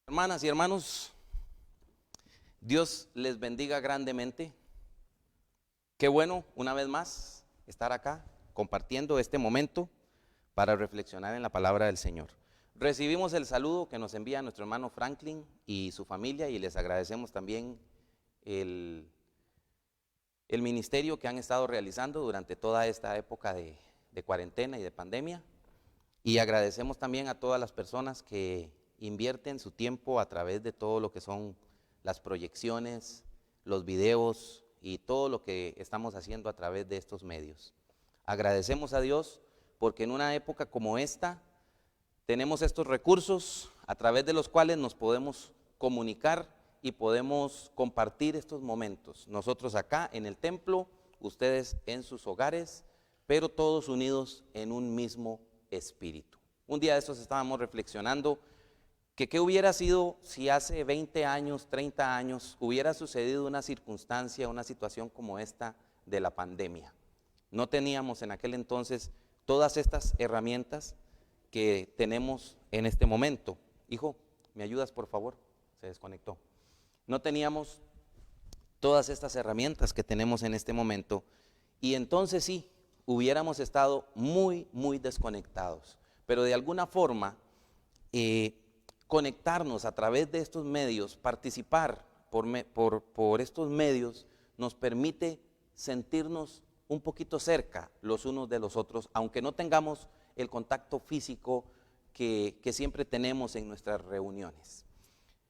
Hermanas y hermanos, Dios les bendiga grandemente. Qué bueno, una vez más, estar acá compartiendo este momento para reflexionar en la palabra del Señor. Recibimos el saludo que nos envía nuestro hermano Franklin y su familia, y les agradecemos también el ministerio que han estado realizando durante toda esta época de cuarentena y de pandemia. Y agradecemos también a todas las personas que invierten su tiempo a través de todo lo que son las proyecciones, los videos y todo lo que estamos haciendo a través de estos medios. Agradecemos a Dios porque en una época como esta tenemos estos recursos a través de los cuales nos podemos comunicar y podemos compartir estos momentos. Nosotros acá en el templo, ustedes en sus hogares, pero todos unidos en un mismo espíritu. Un día de estos estábamos reflexionando que qué hubiera sido si hace 20 años, 30 años hubiera sucedido una circunstancia, una situación como esta de la pandemia. No teníamos en aquel entonces todas estas herramientas que tenemos en este momento. Hijo, ¿me ayudas por favor? Se desconectó. No teníamos todas estas herramientas que tenemos en este momento, y entonces sí, hubiéramos estado muy desconectados. Pero de alguna forma, conectarnos a través de estos medios, participar por estos medios, nos permite sentirnos un poquito cerca los unos de los otros, aunque no tengamos el contacto físico que siempre tenemos en nuestras reuniones.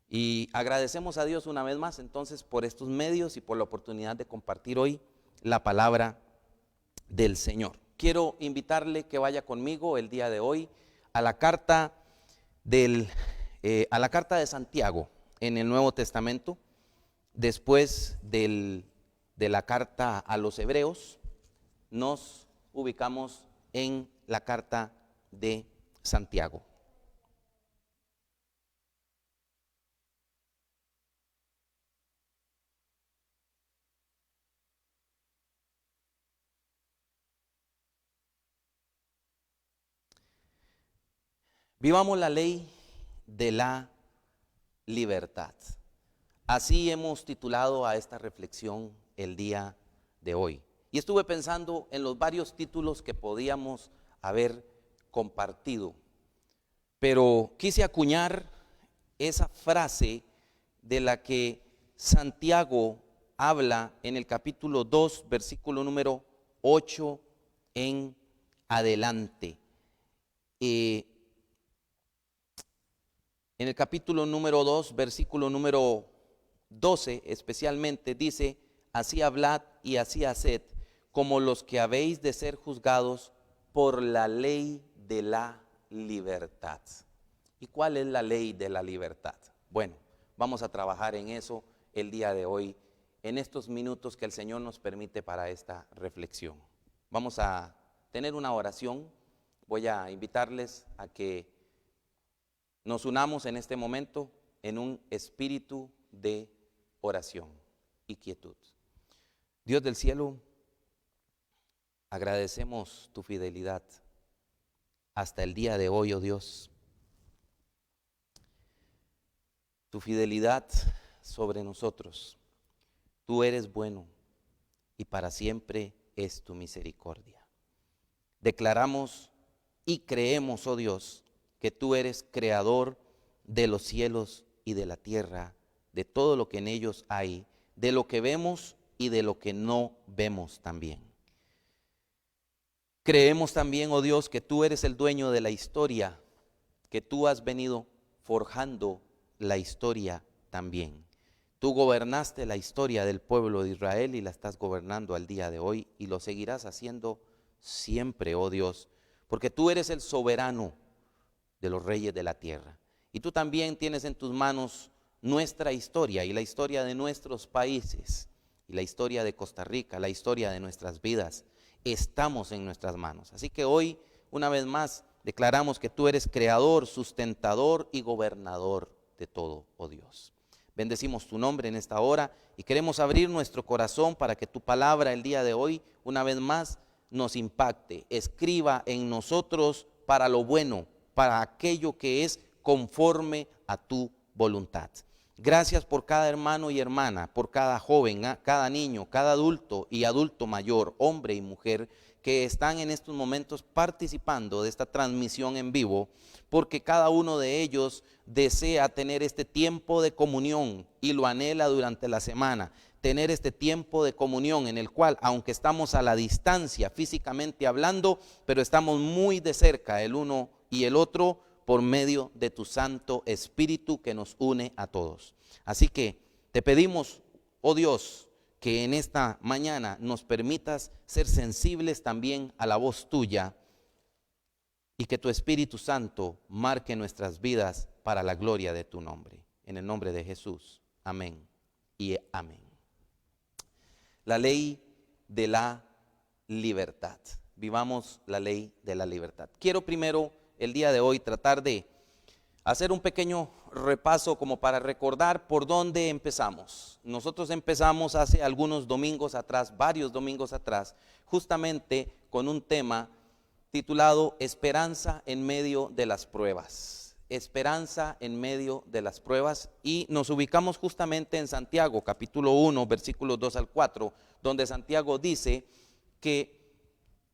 Y agradecemos a Dios una vez más entonces por estos medios y por la oportunidad de compartir hoy la palabra del Señor. Quiero invitarle que vaya conmigo el día de hoy a la carta de Santiago en el Nuevo Testamento, después de la carta a los Hebreos. Nos ubicamos en la carta de Santiago. Vivamos la ley de la libertad. Así hemos titulado a esta reflexión el día de hoy. Y estuve pensando en los varios títulos que podíamos haber compartido, pero quise acuñar esa frase de la que Santiago habla en el capítulo 2, versículo número 8 en adelante. En el capítulo número 2, versículo número 12 especialmente, dice: así hablad y así haced, como los que habéis de ser juzgados por la ley de la libertad. ¿Y cuál es la ley de la libertad? Bueno, vamos a trabajar en eso el día de hoy, en estos minutos que el Señor nos permite para esta reflexión. Vamos a tener una oración. Voy a invitarles a que nos unamos en este momento en un espíritu de oración y quietud. Dios del cielo, agradecemos tu fidelidad hasta el día de hoy, oh Dios. Tu fidelidad sobre nosotros. Tú eres bueno y para siempre es tu misericordia. Declaramos y creemos, oh Dios, que tú eres creador de los cielos y de la tierra, de todo lo que en ellos hay, de lo que vemos y de lo que no vemos también. Creemos también, oh Dios, que tú eres el dueño de la historia, que tú has venido forjando la historia también. Tú gobernaste la historia del pueblo de Israel y la estás gobernando al día de hoy, y lo seguirás haciendo siempre, oh Dios, porque tú eres el soberano de los reyes de la tierra. Y tú también tienes en tus manos nuestra historia y la historia de nuestros países y la historia de Costa Rica, la historia de nuestras vidas. Estamos en nuestras manos. Así que hoy, una vez más, declaramos que tú eres creador, sustentador y gobernador de todo, oh Dios. Bendecimos tu nombre en esta hora y queremos abrir nuestro corazón para que tu palabra el día de hoy, una vez más, nos impacte, escriba en nosotros para lo bueno, para aquello que es conforme a tu voluntad. Gracias por cada hermano y hermana, por cada joven, cada niño, cada adulto y adulto mayor, hombre y mujer, que están en estos momentos participando de esta transmisión en vivo, porque cada uno de ellos desea tener este tiempo de comunión y lo anhela durante la semana. Tener este tiempo de comunión en el cual, aunque estamos a la distancia físicamente hablando, pero estamos muy de cerca el uno y el otro por medio de tu Santo Espíritu que nos une a todos. Así que te pedimos, oh Dios, que en esta mañana nos permitas ser sensibles también a la voz tuya y que tu Espíritu Santo marque nuestras vidas para la gloria de tu nombre. En el nombre de Jesús. Amén y amén. La ley de la libertad. Vivamos la ley de la libertad. Quiero primero el día de hoy tratar de hacer un pequeño repaso como para recordar por dónde empezamos. Nosotros empezamos hace algunos domingos atrás, varios domingos atrás, justamente con un tema titulado Esperanza en medio de las pruebas. Esperanza en medio de las pruebas, y nos ubicamos justamente en Santiago, capítulo 1, versículos 2 al 4, donde Santiago dice que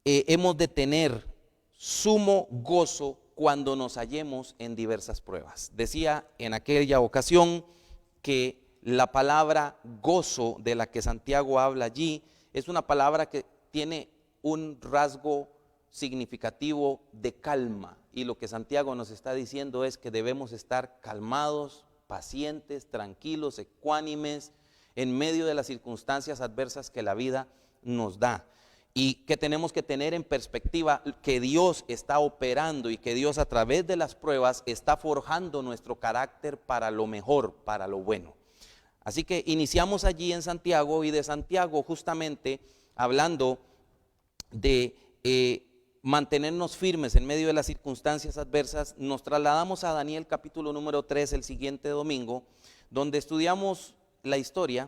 hemos de tener sumo gozo cuando nos hallemos en diversas pruebas. Decía en aquella ocasión que la palabra gozo de la que Santiago habla allí es una palabra que tiene un rasgo significativo de calma, y lo que Santiago nos está diciendo es que debemos estar calmados, pacientes, tranquilos, ecuánimes en medio de las circunstancias adversas que la vida nos da, y que tenemos que tener en perspectiva que Dios está operando y que Dios a través de las pruebas está forjando nuestro carácter para lo mejor, para lo bueno. Así que iniciamos allí en Santiago, y de Santiago justamente hablando de mantenernos firmes en medio de las circunstancias adversas, nos trasladamos a Daniel capítulo número 3 el siguiente domingo, donde estudiamos la historia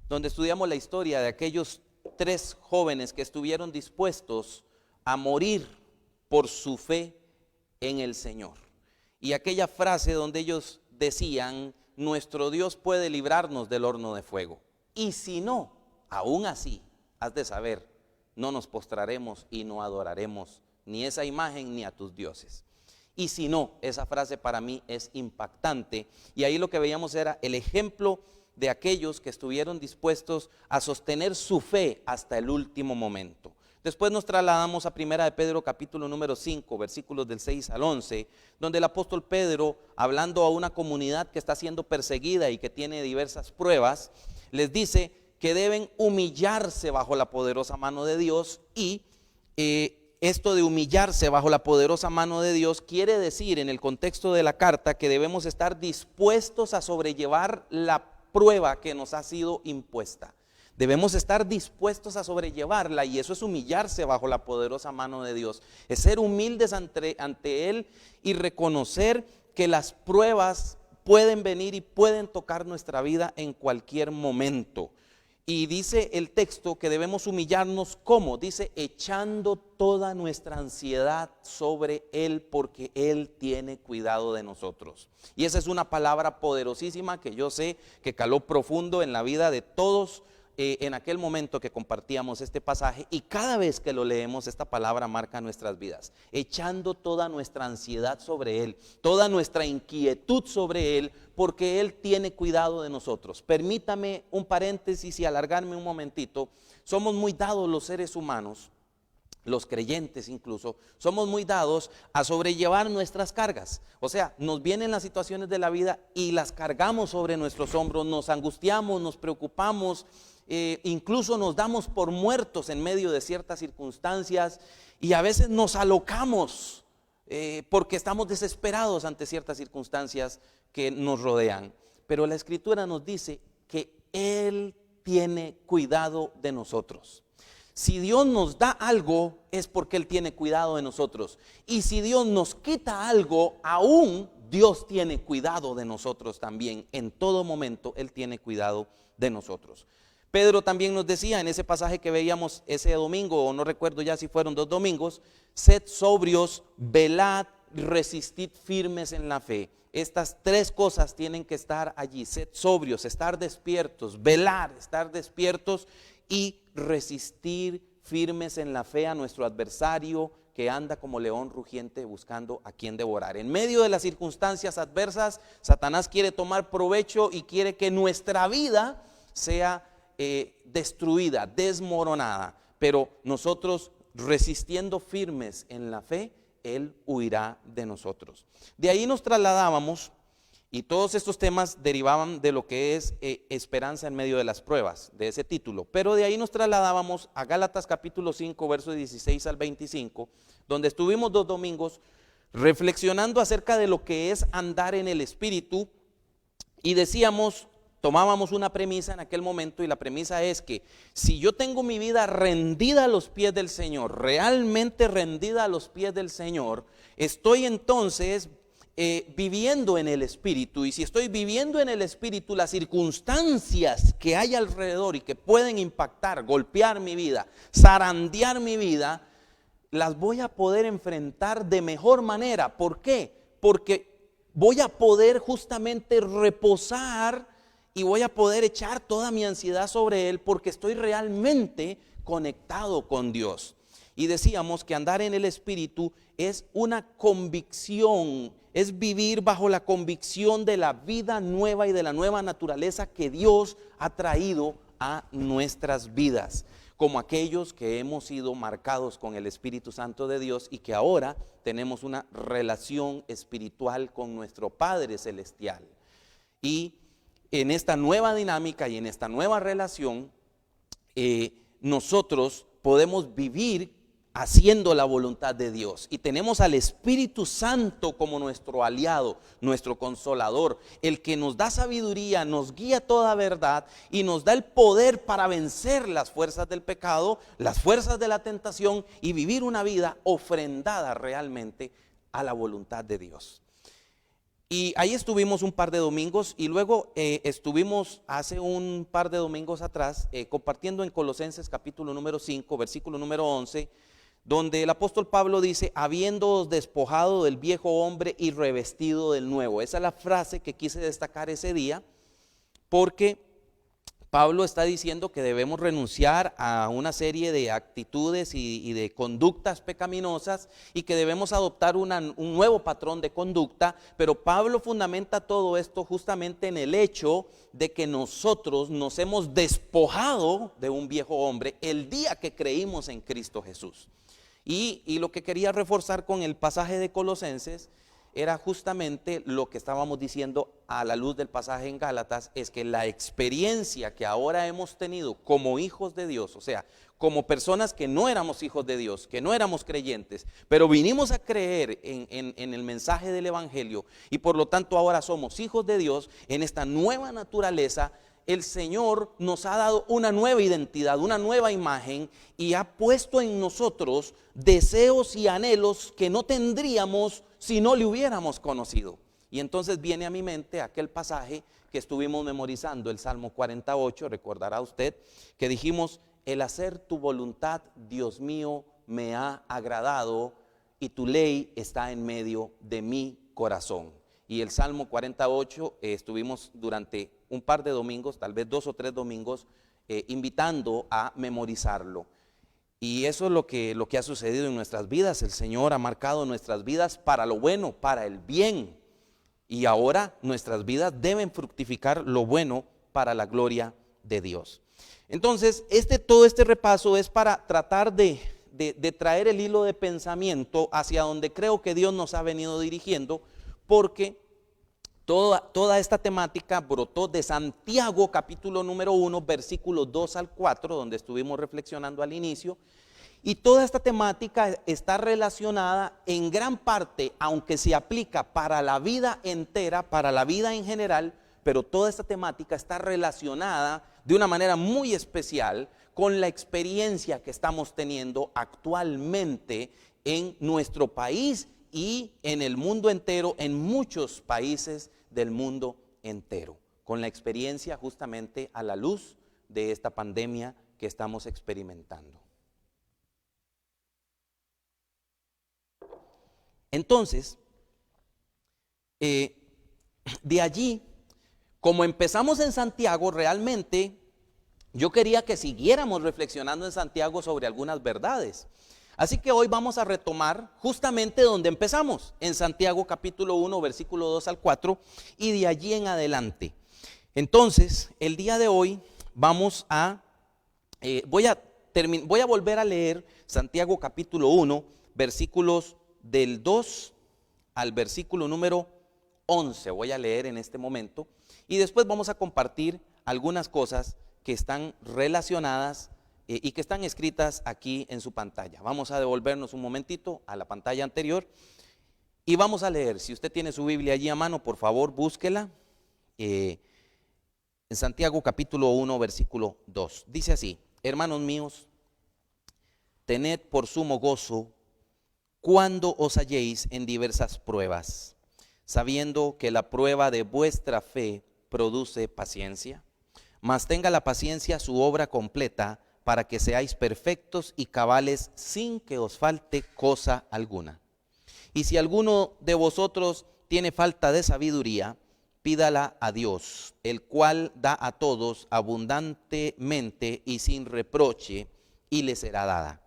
de aquellos 3 jóvenes que estuvieron dispuestos a morir por su fe en el Señor. Y aquella frase donde ellos decían: nuestro Dios puede librarnos del horno de fuego, y si no, aún así, has de saber, no nos postraremos y no adoraremos ni esa imagen ni a tus dioses. Y si no, esa frase para mí es impactante, y ahí lo que veíamos era el ejemplo de aquellos que estuvieron dispuestos a sostener su fe hasta el último momento. Después nos trasladamos a Primera de Pedro capítulo número 5, versículos del 6 al 11, donde el apóstol Pedro, hablando a una comunidad que está siendo perseguida y que tiene diversas pruebas, les dice que deben humillarse bajo la poderosa mano de Dios. Y esto de humillarse bajo la poderosa mano de Dios quiere decir, en el contexto de la carta, que debemos estar dispuestos a sobrellevar la prueba que nos ha sido impuesta. Debemos estar dispuestos a sobrellevarla, y eso es humillarse bajo la poderosa mano de Dios. Es ser humildes ante Él y reconocer que las pruebas pueden venir y pueden tocar nuestra vida en cualquier momento. Y dice el texto que debemos humillarnos, ¿cómo? Dice, echando toda nuestra ansiedad sobre Él, porque Él tiene cuidado de nosotros. Y esa es una palabra poderosísima que yo sé que caló profundo en la vida de todos en aquel momento que compartíamos este pasaje, y cada vez que lo leemos esta palabra marca nuestras vidas. Echando toda nuestra ansiedad sobre Él, toda nuestra inquietud sobre Él, porque Él tiene cuidado de nosotros. Permítame un paréntesis y alargarme un momentito. Somos muy dados los seres humanos, los creyentes incluso, somos muy dados a sobrellevar nuestras cargas. O sea, nos vienen las situaciones de la vida y las cargamos sobre nuestros hombros, nos angustiamos, nos preocupamos, incluso nos damos por muertos en medio de ciertas circunstancias, y a veces nos alocamos porque estamos desesperados ante ciertas circunstancias que nos rodean. Pero la Escritura nos dice que Él tiene cuidado de nosotros. Si Dios nos da algo es porque Él tiene cuidado de nosotros, y si Dios nos quita algo, aún Dios tiene cuidado de nosotros también. En todo momento Él tiene cuidado de nosotros. Pedro también nos decía en ese pasaje que veíamos ese domingo, o no recuerdo ya si fueron 2 domingos: sed sobrios, velad, resistid firmes en la fe. Estas tres cosas tienen que estar allí: sed sobrios, estar despiertos, velar, estar despiertos y resistir firmes en la fe a nuestro adversario que anda como león rugiente buscando a quien devorar. En medio de las circunstancias adversas, Satanás quiere tomar provecho y quiere que nuestra vida sea destruida, desmoronada, pero nosotros resistiendo firmes en la fe, Él huirá de nosotros. De ahí nos trasladábamos, y todos estos temas derivaban de lo que es esperanza en medio de las pruebas, de ese título. Pero de ahí nos trasladábamos a Gálatas capítulo 5, versos 16 al 25, donde estuvimos 2 domingos reflexionando acerca de lo que es andar en el Espíritu, y decíamos, tomábamos una premisa en aquel momento, y la premisa es que si yo tengo mi vida rendida a los pies del Señor, realmente rendida a los pies del Señor, estoy entonces viviendo en el Espíritu. Y si estoy viviendo en el Espíritu, las circunstancias que hay alrededor y que pueden impactar, golpear mi vida, zarandear mi vida, las voy a poder enfrentar de mejor manera. ¿Por qué? Porque voy a poder justamente reposar y voy a poder echar toda mi ansiedad sobre Él, porque estoy realmente conectado con Dios. Y decíamos que andar en el Espíritu es una convicción, es vivir bajo la convicción de la vida nueva y de la nueva naturaleza que Dios ha traído a nuestras vidas, como aquellos que hemos sido marcados con el Espíritu Santo de Dios y que ahora tenemos una relación espiritual con nuestro Padre Celestial. Y en esta nueva dinámica y en esta nueva relación, nosotros podemos vivir haciendo la voluntad de Dios, y tenemos al Espíritu Santo como nuestro aliado, nuestro consolador, el que nos da sabiduría, nos guía toda verdad y nos da el poder para vencer las fuerzas del pecado, las fuerzas de la tentación, y vivir una vida ofrendada realmente a la voluntad de Dios. Y ahí estuvimos un par de domingos, y luego estuvimos hace un par de domingos atrás compartiendo en Colosenses capítulo número 5, versículo número 11, donde el apóstol Pablo dice: habiéndoos despojado del viejo hombre y revestido del nuevo. Esa es la frase que quise destacar ese día, porque Pablo está diciendo que debemos renunciar a una serie de actitudes y de conductas pecaminosas, y que debemos adoptar un nuevo patrón de conducta. Pero Pablo fundamenta todo esto justamente en el hecho de que nosotros nos hemos despojado de un viejo hombre el día que creímos en Cristo Jesús. Y lo que quería reforzar con el pasaje de Colosenses era justamente lo que estábamos diciendo a la luz del pasaje en Gálatas: es que la experiencia que ahora hemos tenido como hijos de Dios, o sea, como personas que no éramos hijos de Dios, que no éramos creyentes, pero vinimos a creer en el mensaje del Evangelio, y por lo tanto ahora somos hijos de Dios, en esta nueva naturaleza, el Señor nos ha dado una nueva identidad, una nueva imagen, y ha puesto en nosotros deseos y anhelos que no tendríamos si no le hubiéramos conocido. Y entonces viene a mi mente aquel pasaje que estuvimos memorizando, el Salmo 48, recordará usted, que dijimos: el hacer tu voluntad, Dios mío, me ha agradado, y tu ley está en medio de mi corazón. Y el Salmo 48 estuvimos durante un par de domingos, tal vez 2 o 3 domingos, invitando a memorizarlo. Y eso es lo que ha sucedido en nuestras vidas. El Señor ha marcado nuestras vidas para lo bueno, para el bien. Y ahora nuestras vidas deben fructificar lo bueno para la gloria de Dios. Entonces, todo este repaso es para tratar de traer el hilo de pensamiento hacia donde creo que Dios nos ha venido dirigiendo, porque toda esta temática brotó de Santiago capítulo número 1, versículos 2 al 4, donde estuvimos reflexionando al inicio. Y toda esta temática está relacionada en gran parte, aunque se aplica para la vida entera, para la vida en general, pero toda esta temática está relacionada de una manera muy especial con la experiencia que estamos teniendo actualmente en nuestro país y en el mundo entero, en muchos países del mundo entero, con la experiencia justamente a la luz de esta pandemia que estamos experimentando. Entonces, de allí, como empezamos en Santiago, realmente yo quería que siguiéramos reflexionando en Santiago sobre algunas verdades. Así que hoy vamos a retomar justamente donde empezamos, en Santiago capítulo 1, versículo 2 al 4, y de allí en adelante. Entonces, el día de hoy vamos a, voy a volver a leer Santiago capítulo 1, versículos del 2 al versículo número 11. Voy a leer en este momento y después vamos a compartir algunas cosas que están relacionadas y que están escritas aquí en su pantalla. Vamos a devolvernos un momentito a la pantalla anterior y vamos a leer. Si usted tiene su Biblia allí a mano, por favor, búsquela. En Santiago capítulo 1, versículo 2. Dice así: hermanos míos, tened por sumo gozo cuando os halléis en diversas pruebas, sabiendo que la prueba de vuestra fe produce paciencia. Mas tenga la paciencia su obra completa, para que seáis perfectos y cabales sin que os falte cosa alguna. Y si alguno de vosotros tiene falta de sabiduría, pídala a Dios, el cual da a todos abundantemente y sin reproche, y le será dada.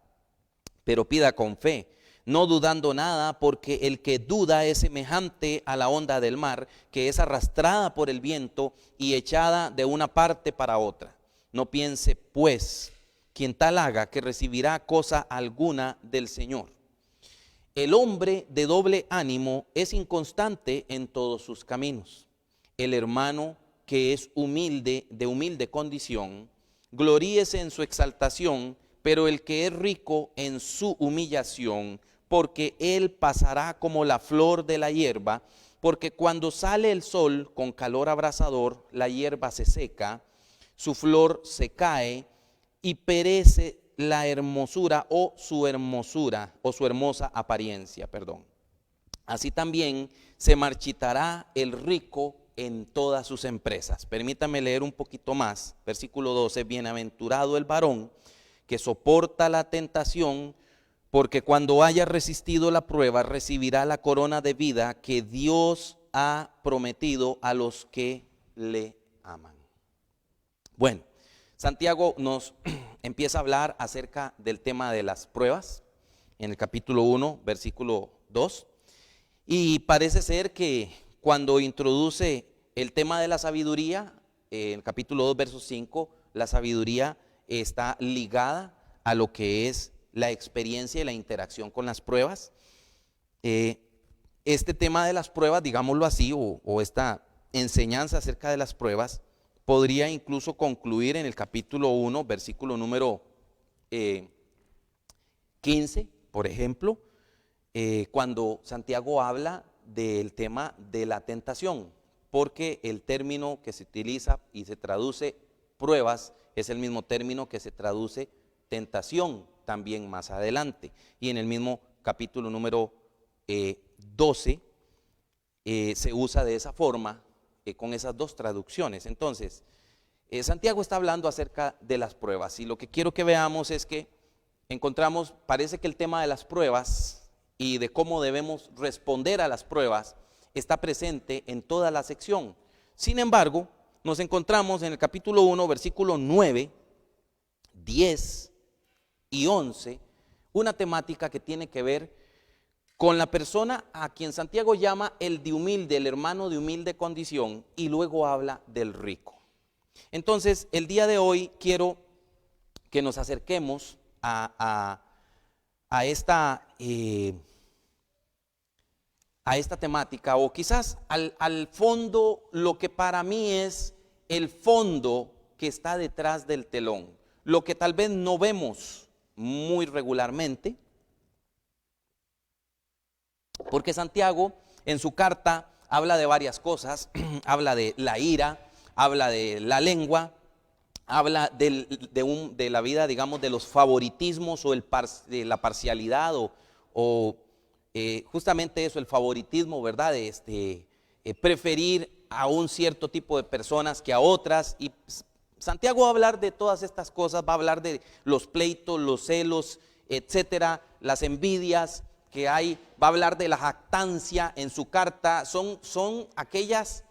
Pero pida con fe, no dudando nada, porque el que duda es semejante a la onda del mar, que es arrastrada por el viento y echada de una parte para otra. No piense, pues, quien tal haga, que recibirá cosa alguna del Señor. El hombre de doble ánimo es inconstante en todos sus caminos. El hermano que es humilde, de humilde condición, gloríese en su exaltación, pero el que es rico en su humillación, porque él pasará como la flor de la hierba, porque cuando sale el sol con calor abrasador, la hierba se seca, su flor se cae y perece la hermosura o su hermosa apariencia, Así también se marchitará el rico en todas sus empresas. Permítame leer un poquito más, versículo 12, bienaventurado el varón que soporta la tentación, porque cuando haya resistido la prueba, recibirá la corona de vida que Dios ha prometido a los que le aman. Bueno, Santiago nos empieza a hablar acerca del tema de las pruebas, en el capítulo 1, versículo 2, y parece ser que cuando introduce el tema de la sabiduría, en el capítulo 2, verso 5, la sabiduría está ligada a lo que es la experiencia y la interacción con las pruebas. Este tema de las pruebas, digámoslo así, o esta enseñanza acerca de las pruebas, podría incluso concluir en el capítulo 1, versículo número 15, por ejemplo, cuando Santiago habla del tema de la tentación, porque el término que se utiliza y se traduce pruebas es el mismo término que se traduce tentación también más adelante. Y en el mismo capítulo número 12 se usa de esa forma, con esas dos traducciones. Entonces, Santiago está hablando acerca de las pruebas, y lo que quiero que veamos es que encontramos, parece que el tema de las pruebas y de cómo debemos responder a las pruebas está presente en toda la sección. Sin embargo, nos encontramos en el capítulo 1, versículo 9, 10 y 11, una temática que tiene que ver con la persona a quien Santiago llama el de humilde, el hermano de humilde condición, y luego habla del rico. Entonces, el día de hoy quiero que nos acerquemos a esta temática, o quizás al fondo, lo que para mí es el fondo que está detrás del telón, lo que tal vez no vemos muy regularmente, porque Santiago en su carta habla de varias cosas, habla de la ira, habla de la lengua, habla de la vida, digamos, de los favoritismos o de la parcialidad o justamente eso, el favoritismo, ¿verdad? Preferir a un cierto tipo de personas que a otras. Y Santiago va a hablar de todas estas cosas, va a hablar de los pleitos, los celos, etcétera, las envidias, que hay, va a hablar de la jactancia en su carta, son aquellas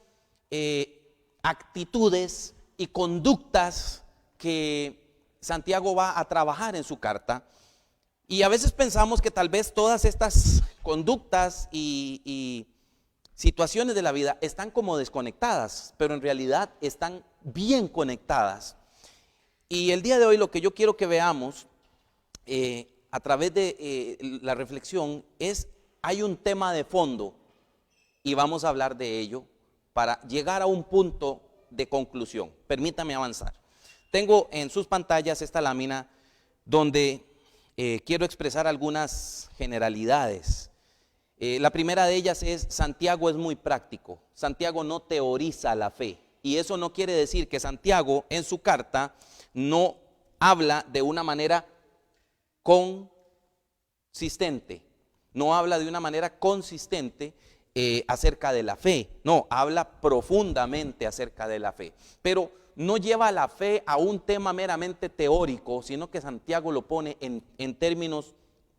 actitudes y conductas que Santiago va a trabajar en su carta. Y a veces pensamos que tal vez todas estas conductas y situaciones de la vida están como desconectadas, pero en realidad están bien conectadas. Y el día de hoy lo que yo quiero que veamos a través de la reflexión es, hay un tema de fondo y vamos a hablar de ello para llegar a un punto de conclusión. Permítame avanzar. Tengo en sus pantallas esta lámina donde quiero expresar algunas generalidades. La primera de ellas es: Santiago es muy práctico. Santiago no teoriza la fe. Y eso no quiere decir que Santiago en su carta no habla de una manera consistente. No habla de una manera consistente acerca de la fe. No, habla profundamente acerca de la fe. Pero no lleva la fe a un tema meramente teórico, sino que Santiago lo pone en términos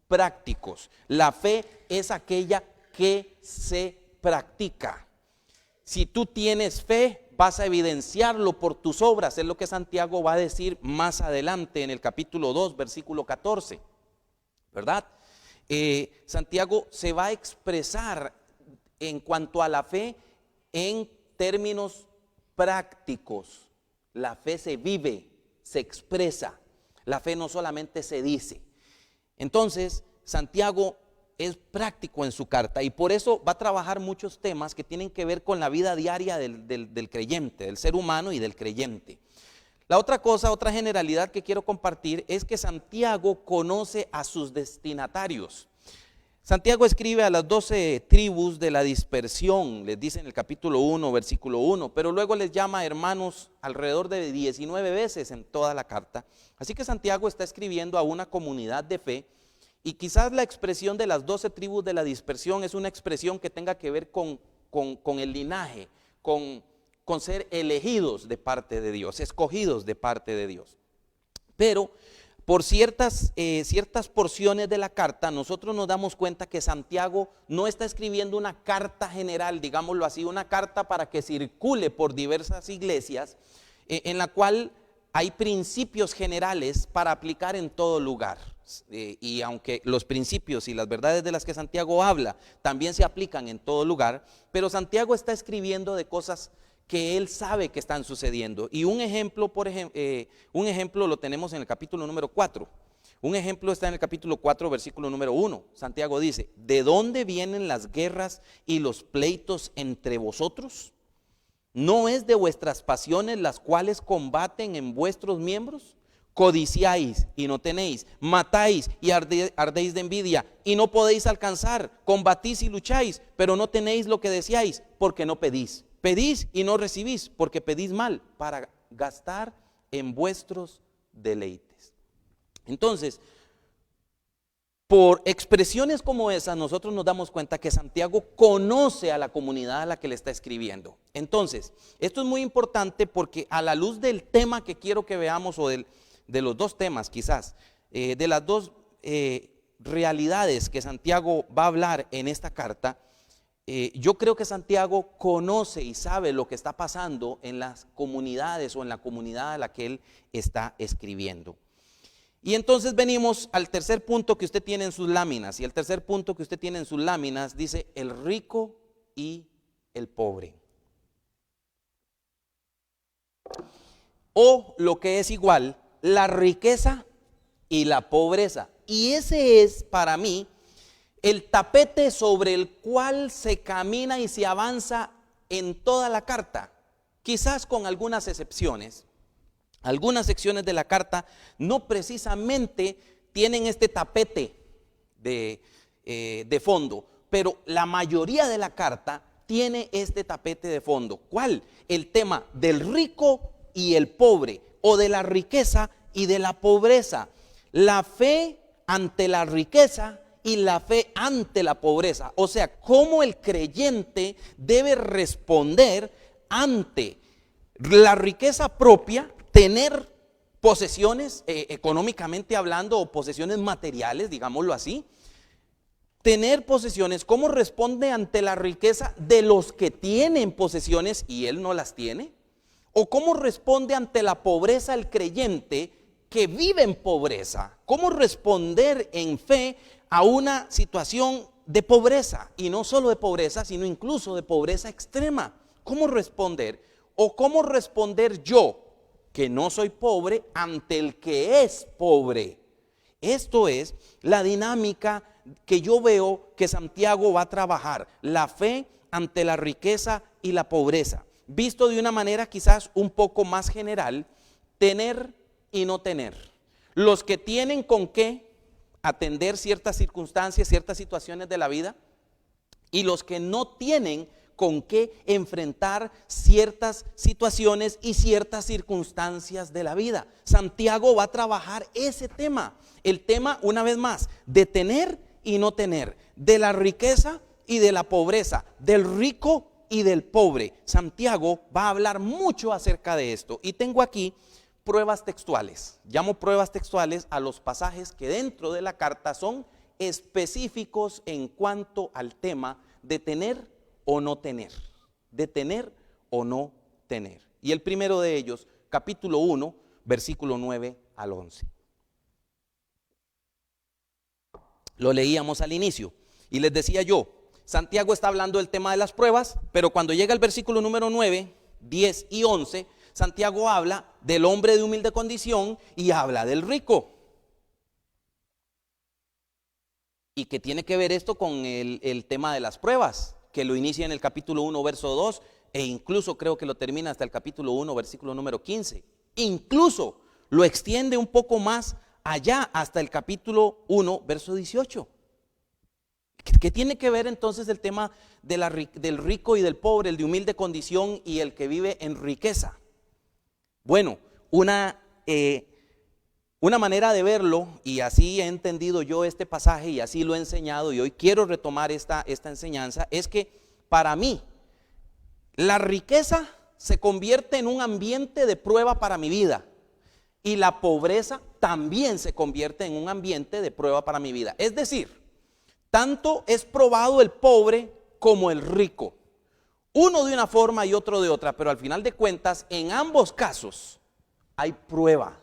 prácticos. La fe es aquella que se practica. Si tú tienes fe, vas a evidenciarlo por tus obras. Es lo que Santiago va a decir más adelante en el capítulo 2, versículo 14, ¿verdad? Santiago se va a expresar en cuanto a la fe en términos prácticos. La fe se vive, se expresa. La fe no solamente se dice. Entonces, Santiago es práctico en su carta y por eso va a trabajar muchos temas que tienen que ver con la vida diaria del creyente, del ser humano y del creyente. La otra cosa, otra generalidad que quiero compartir es que Santiago conoce a sus destinatarios. Santiago escribe a las 12 tribus de la dispersión, les dice en el capítulo 1, versículo 1, pero luego les llama hermanos alrededor de 19 veces en toda la carta. Así que Santiago está escribiendo a una comunidad de fe y quizás la expresión de las 12 tribus de la dispersión es una expresión que tenga que ver con el linaje, con ser elegidos de parte de Dios, escogidos de parte de Dios. Pero por ciertas porciones de la carta, nosotros nos damos cuenta que Santiago no está escribiendo una carta general, digámoslo así, una carta para que circule por diversas iglesias, en la cual hay principios generales para aplicar en todo lugar. Y aunque los principios y las verdades de las que Santiago habla también se aplican en todo lugar, pero Santiago está escribiendo de cosas que él sabe que están sucediendo. Y un ejemplo lo tenemos en el capítulo número 4. Un ejemplo está en el capítulo 4, versículo número 1. Santiago dice: ¿de dónde vienen las guerras y los pleitos entre vosotros? ¿No es de vuestras pasiones las cuales combaten en vuestros miembros? Codiciáis y no tenéis, matáis y ardéis de envidia y no podéis alcanzar, combatís y lucháis, pero no tenéis lo que deseáis, porque no pedís. Pedís y no recibís, porque pedís mal, para gastar en vuestros deleites. Entonces, por expresiones como esas, nosotros nos damos cuenta que Santiago conoce a la comunidad a la que le está escribiendo. Entonces, esto es muy importante porque a la luz del tema que quiero que veamos, o de los dos temas quizás, de las dos realidades que Santiago va a hablar en esta carta, yo creo que Santiago conoce y sabe lo que está pasando en las comunidades o en la comunidad a la que él está escribiendo. Y entonces venimos al tercer punto que usted tiene en sus láminas. Y el tercer punto que usted tiene en sus láminas dice: el rico y el pobre. O lo que es igual, la riqueza y la pobreza. Y ese es para mí el tapete sobre el cual se camina y se avanza en toda la carta, quizás con algunas excepciones. Algunas secciones de la carta no precisamente tienen este tapete de fondo, pero la mayoría de la carta tiene este tapete de fondo. ¿Cuál? El tema del rico y el pobre, o de la riqueza y de la pobreza. La fe ante la riqueza y la fe ante la pobreza. O sea, cómo el creyente debe responder ante la riqueza propia, tener posesiones económicamente hablando, o posesiones materiales, digámoslo así, tener posesiones, ¿cómo responde ante la riqueza de los que tienen posesiones y él no las tiene? ¿O cómo responde ante la pobreza el creyente que vive en pobreza? ¿Cómo responder en fe a una situación de pobreza? Y no solo de pobreza, sino incluso de pobreza extrema. ¿Cómo responder? ¿O cómo responder yo, que no soy pobre, ante el que es pobre? Esto es la dinámica que yo veo que Santiago va a trabajar. La fe ante la riqueza y la pobreza. Visto de una manera quizás un poco más general, tener y no tener. Los que tienen con qué atender ciertas circunstancias, ciertas situaciones de la vida, y los que no tienen con qué enfrentar ciertas situaciones y ciertas circunstancias de la vida. Santiago va a trabajar ese tema, el tema, una vez más, de tener y no tener, de la riqueza y de la pobreza, del rico y del pobre. Santiago va a hablar mucho acerca de esto, y tengo aquí pruebas textuales. Llamo pruebas textuales a los pasajes que dentro de la carta son específicos en cuanto al tema de tener o no tener, de tener o no tener. Y el primero de ellos, capítulo 1, versículo 9 al 11. Lo leíamos al inicio y les decía yo, Santiago está hablando del tema de las pruebas, pero cuando llega el versículo número 9, 10 y 11, Santiago habla del hombre de humilde condición y habla del rico. ¿Y qué tiene que ver esto con el tema de las pruebas? Que lo inicia en el capítulo 1, verso 2, e incluso creo que lo termina hasta el capítulo 1, versículo número 15. Incluso lo extiende un poco más allá hasta el capítulo 1, verso 18. ¿Qué tiene que ver entonces el tema del rico y del pobre, el de humilde condición y el que vive en riqueza? Bueno, una manera de verlo, y así he entendido yo este pasaje y así lo he enseñado, y hoy quiero retomar esta enseñanza, es que para mí la riqueza se convierte en un ambiente de prueba para mi vida, y la pobreza también se convierte en un ambiente de prueba para mi vida. Es decir, tanto es probado el pobre como el rico, uno de una forma y otro de otra, pero al final de cuentas en ambos casos hay prueba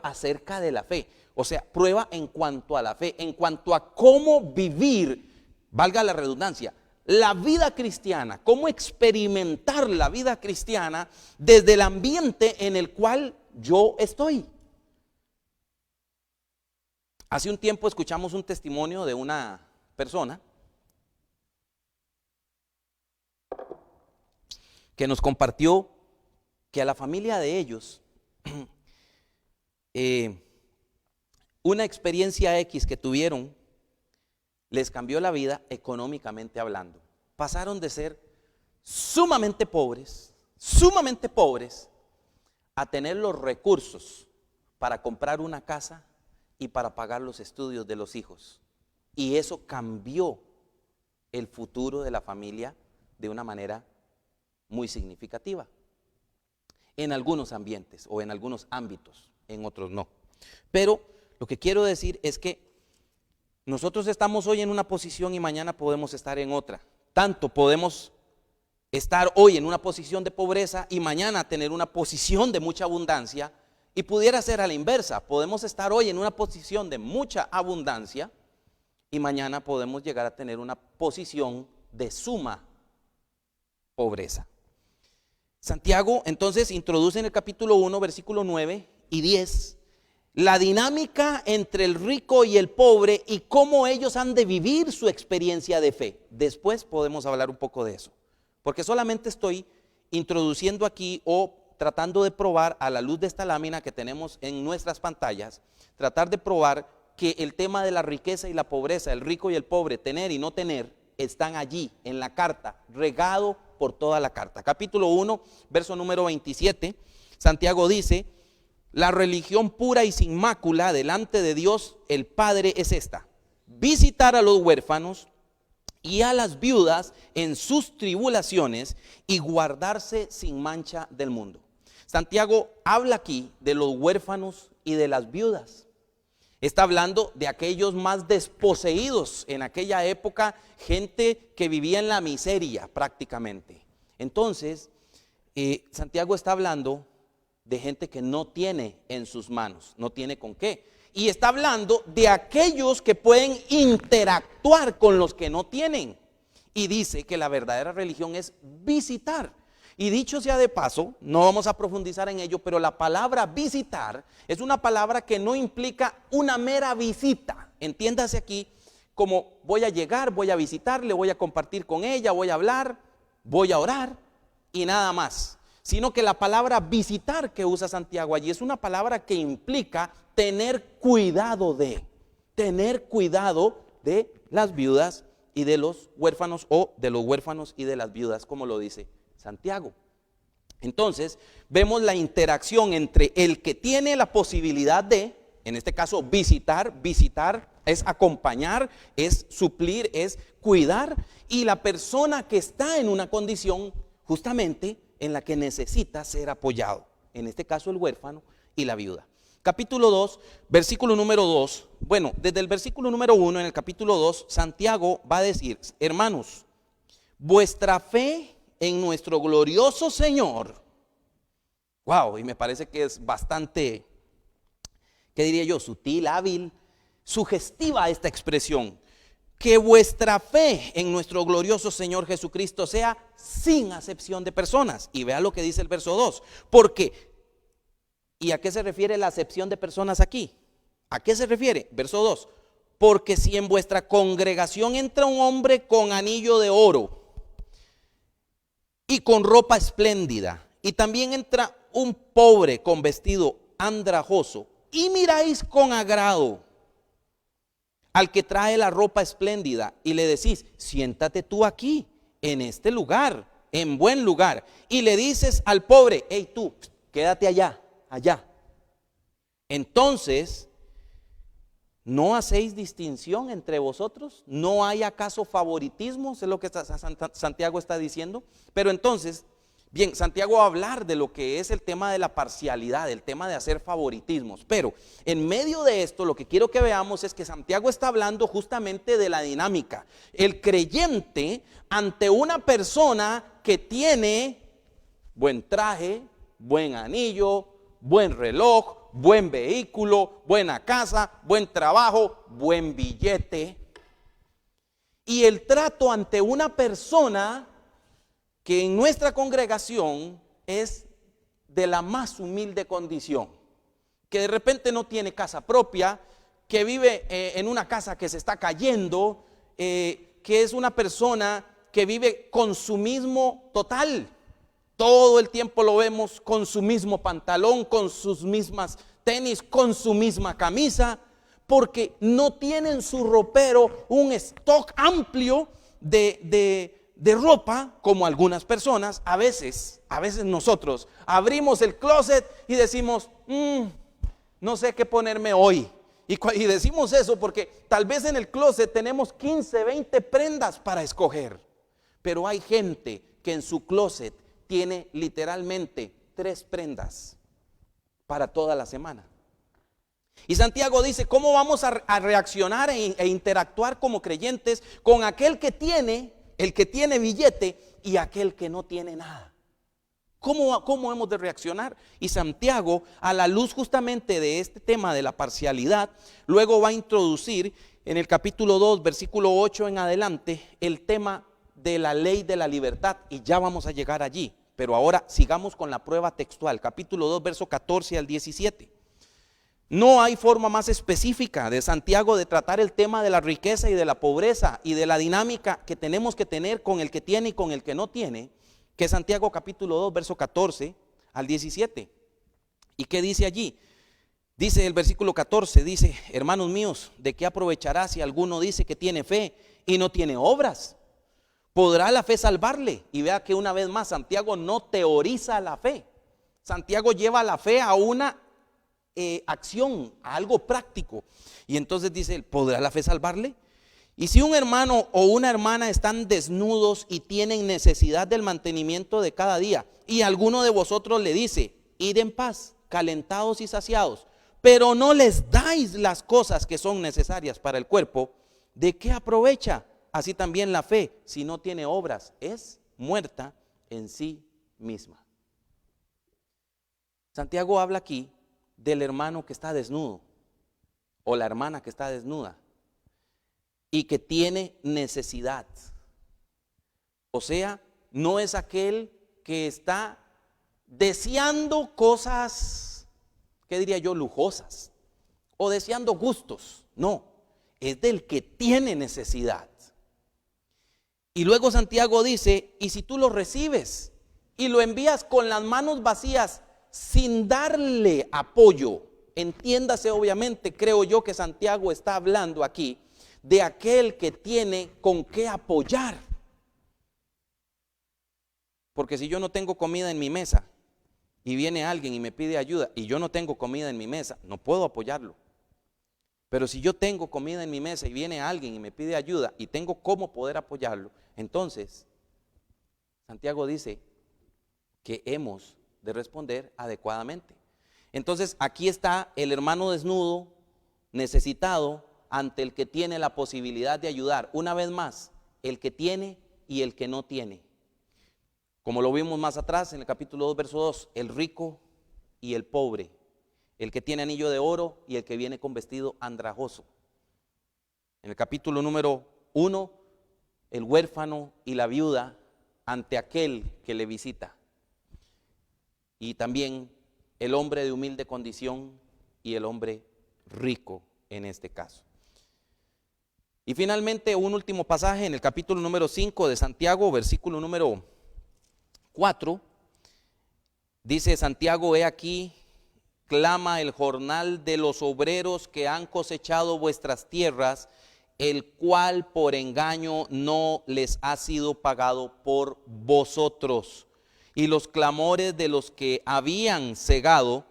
acerca de la fe, o sea, prueba en cuanto a la fe, en cuanto a cómo vivir, valga la redundancia, la vida cristiana, cómo experimentar la vida cristiana desde el ambiente en el cual yo estoy. Hace un tiempo escuchamos un testimonio de una persona que nos compartió que a la familia de ellos una experiencia X que tuvieron les cambió la vida económicamente hablando. Pasaron de ser sumamente pobres, a tener los recursos para comprar una casa y para pagar los estudios de los hijos. Y eso cambió el futuro de la familia de una manera muy significativa. En algunos ambientes o en algunos ámbitos, en otros no. Pero lo que quiero decir es que nosotros estamos hoy en una posición y mañana podemos estar en otra. Tanto podemos estar hoy en una posición de pobreza y mañana tener una posición de mucha abundancia, y pudiera ser a la inversa. Podemos estar hoy en una posición de mucha abundancia y mañana podemos llegar a tener una posición de suma pobreza. Santiago entonces introduce en el capítulo 1, versículo 9 y 10, la dinámica entre el rico y el pobre y cómo ellos han de vivir su experiencia de fe. Después podemos hablar un poco de eso, porque solamente estoy introduciendo aquí o tratando de probar a la luz de esta lámina que tenemos en nuestras pantallas, tratar de probar que el tema de la riqueza y la pobreza, el rico y el pobre, tener y no tener, están allí en la carta, regado por toda la carta. Capítulo 1, verso número 27, Santiago dice: la religión pura y sin mácula delante de Dios el Padre es esta: visitar a los huérfanos y a las viudas en sus tribulaciones y guardarse sin mancha del mundo. Santiago habla aquí de los huérfanos y de las viudas. Está hablando de aquellos más desposeídos en aquella época, gente que vivía en la miseria prácticamente. Entonces, Santiago está hablando de gente que no tiene en sus manos, no tiene con qué. Y está hablando de aquellos que pueden interactuar con los que no tienen. Y dice que la verdadera religión es visitar. Y dicho sea de paso, no vamos a profundizar en ello, pero la palabra visitar es una palabra que no implica una mera visita. Entiéndase aquí como voy a llegar, voy a visitarle, voy a compartir con ella, voy a hablar, voy a orar y nada más. Sino que la palabra visitar que usa Santiago allí es una palabra que implica tener cuidado de las viudas y de los huérfanos, o de los huérfanos y de las viudas, como lo dice Santiago. Entonces, vemos la interacción entre el que tiene la posibilidad de, en este caso, visitar es acompañar, es suplir, es cuidar, y la persona que está en una condición justamente en la que necesita ser apoyado, en este caso el huérfano y la viuda. Capítulo 2, versículo número 2, bueno, desde el versículo número 1 en el capítulo 2, Santiago va a decir: hermanos, vuestra fe en nuestro glorioso Señor, wow, y me parece que es bastante, ¿qué diría yo? Sutil, hábil, sugestiva esta expresión. Que vuestra fe en nuestro glorioso Señor Jesucristo sea sin acepción de personas. Y vea lo que dice el verso 2. Porque, ¿y a qué se refiere la acepción de personas aquí? ¿A qué se refiere? Verso 2. Porque si en vuestra congregación entra un hombre con anillo de oro y con ropa espléndida, y también entra un pobre con vestido andrajoso, y miráis con agrado al que trae la ropa espléndida y le decís: siéntate tú aquí, en este lugar, en buen lugar, y le dices al pobre: hey tú, quédate allá, entonces, ¿no hacéis distinción entre vosotros? ¿No hay acaso favoritismo? Eso es lo que Santiago está diciendo. Pero entonces, bien, Santiago va a hablar de lo que es el tema de la parcialidad, el tema de hacer favoritismos. Pero en medio de esto, lo que quiero que veamos es que Santiago está hablando justamente de la dinámica. El creyente ante una persona que tiene buen traje, buen anillo, buen reloj, buen vehículo, buena casa, buen trabajo, buen billete. Y el trato ante una persona que en nuestra congregación es de la más humilde condición, que de repente no tiene casa propia, que vive en una casa que se está cayendo, que es una persona que vive consumismo total. Todo el tiempo lo vemos con su mismo pantalón, con sus mismas tenis, con su misma camisa, porque no tiene en su ropero un stock amplio de ropa, como algunas personas. A veces nosotros abrimos el closet y decimos: no sé qué ponerme hoy. Y decimos eso porque tal vez en el closet tenemos 15, 20 prendas para escoger. Pero hay gente que en su closet tiene literalmente 3 prendas para toda la semana. Y Santiago dice: ¿cómo vamos a reaccionar e interactuar como creyentes con aquel que tiene, el que tiene billete, y aquel que no tiene nada? ¿Cómo hemos de reaccionar? Y Santiago, a la luz justamente de este tema de la parcialidad, luego va a introducir en el capítulo 2, versículo 8 en adelante, el tema de la ley de la libertad, y ya vamos a llegar allí. Pero ahora sigamos con la prueba textual, capítulo 2, verso 14 al 17. No hay forma más específica de Santiago de tratar el tema de la riqueza y de la pobreza y de la dinámica que tenemos que tener con el que tiene y con el que no tiene, que Santiago capítulo 2, verso 14 al 17. ¿Y qué dice allí? Dice el versículo 14, dice: hermanos míos, ¿de qué aprovechará si alguno dice que tiene fe y no tiene obras? ¿Podrá la fe salvarle? Y vea que una vez más Santiago no teoriza la fe. Santiago lleva la fe a una acción, a algo práctico. Y entonces dice: ¿podrá la fe salvarle? Y si un hermano o una hermana están desnudos y tienen necesidad del mantenimiento de cada día, y alguno de vosotros le dice: id en paz, calentados y saciados, pero no les dais las cosas que son necesarias para el cuerpo, ¿de qué aprovecha? Así también la fe, si no tiene obras, es muerta en sí misma. Santiago habla aquí del hermano que está desnudo o la hermana que está desnuda y que tiene necesidad. O sea, no es aquel que está deseando cosas, ¿qué diría yo? Lujosas o deseando gustos. No, es del que tiene necesidad. Y luego Santiago dice, y si tú lo recibes y lo envías con las manos vacías sin darle apoyo, entiéndase obviamente, creo yo que Santiago está hablando aquí de aquel que tiene con qué apoyar. Porque si yo no tengo comida en mi mesa y viene alguien y me pide ayuda y yo no tengo comida en mi mesa, no puedo apoyarlo. Pero si yo tengo comida en mi mesa y viene alguien y me pide ayuda y tengo cómo poder apoyarlo, entonces Santiago dice que hemos de responder adecuadamente. Entonces aquí está el hermano desnudo, necesitado, ante el que tiene la posibilidad de ayudar. Una vez más, el que tiene y el que no tiene. Como lo vimos más atrás en el capítulo 2, verso 2, el rico y el pobre, el que tiene anillo de oro y el que viene con vestido andrajoso. En el capítulo número 1, el huérfano y la viuda ante aquel que le visita. Y también el hombre de humilde condición y el hombre rico en este caso. Y finalmente un último pasaje en el capítulo número 5 de Santiago, versículo número 4, dice Santiago: he aquí, clama el jornal de los obreros que han cosechado vuestras tierras, el cual por engaño no les ha sido pagado por vosotros. Y los clamores de los que habían cegado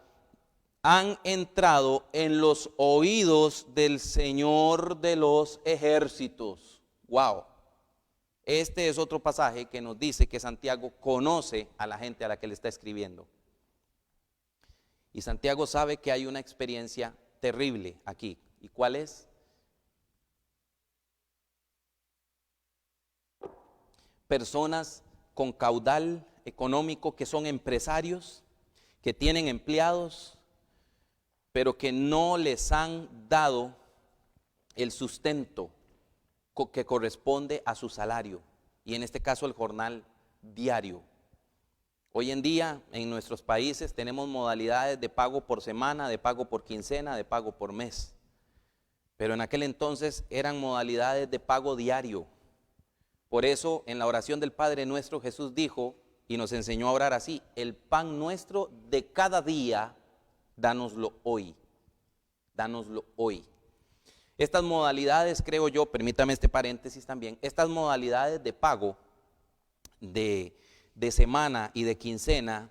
han entrado en los oídos del Señor de los ejércitos. Wow. Este es otro pasaje que nos dice que Santiago conoce a la gente a la que le está escribiendo. Y Santiago sabe que hay una experiencia terrible aquí. ¿Y cuál es? Personas con caudal económico que son empresarios, que tienen empleados, pero que no les han dado el sustento que corresponde a su salario, y en este caso el jornal diario. Hoy en día en nuestros países tenemos modalidades de pago por semana, de pago por quincena, de pago por mes, pero en aquel entonces eran modalidades de pago diario. Por eso en la oración del Padre Nuestro Jesús dijo y nos enseñó a orar así: el pan nuestro de cada día, dánoslo hoy, dánoslo hoy. Estas modalidades, creo yo, permítame este paréntesis también, estas modalidades de pago de semana y de quincena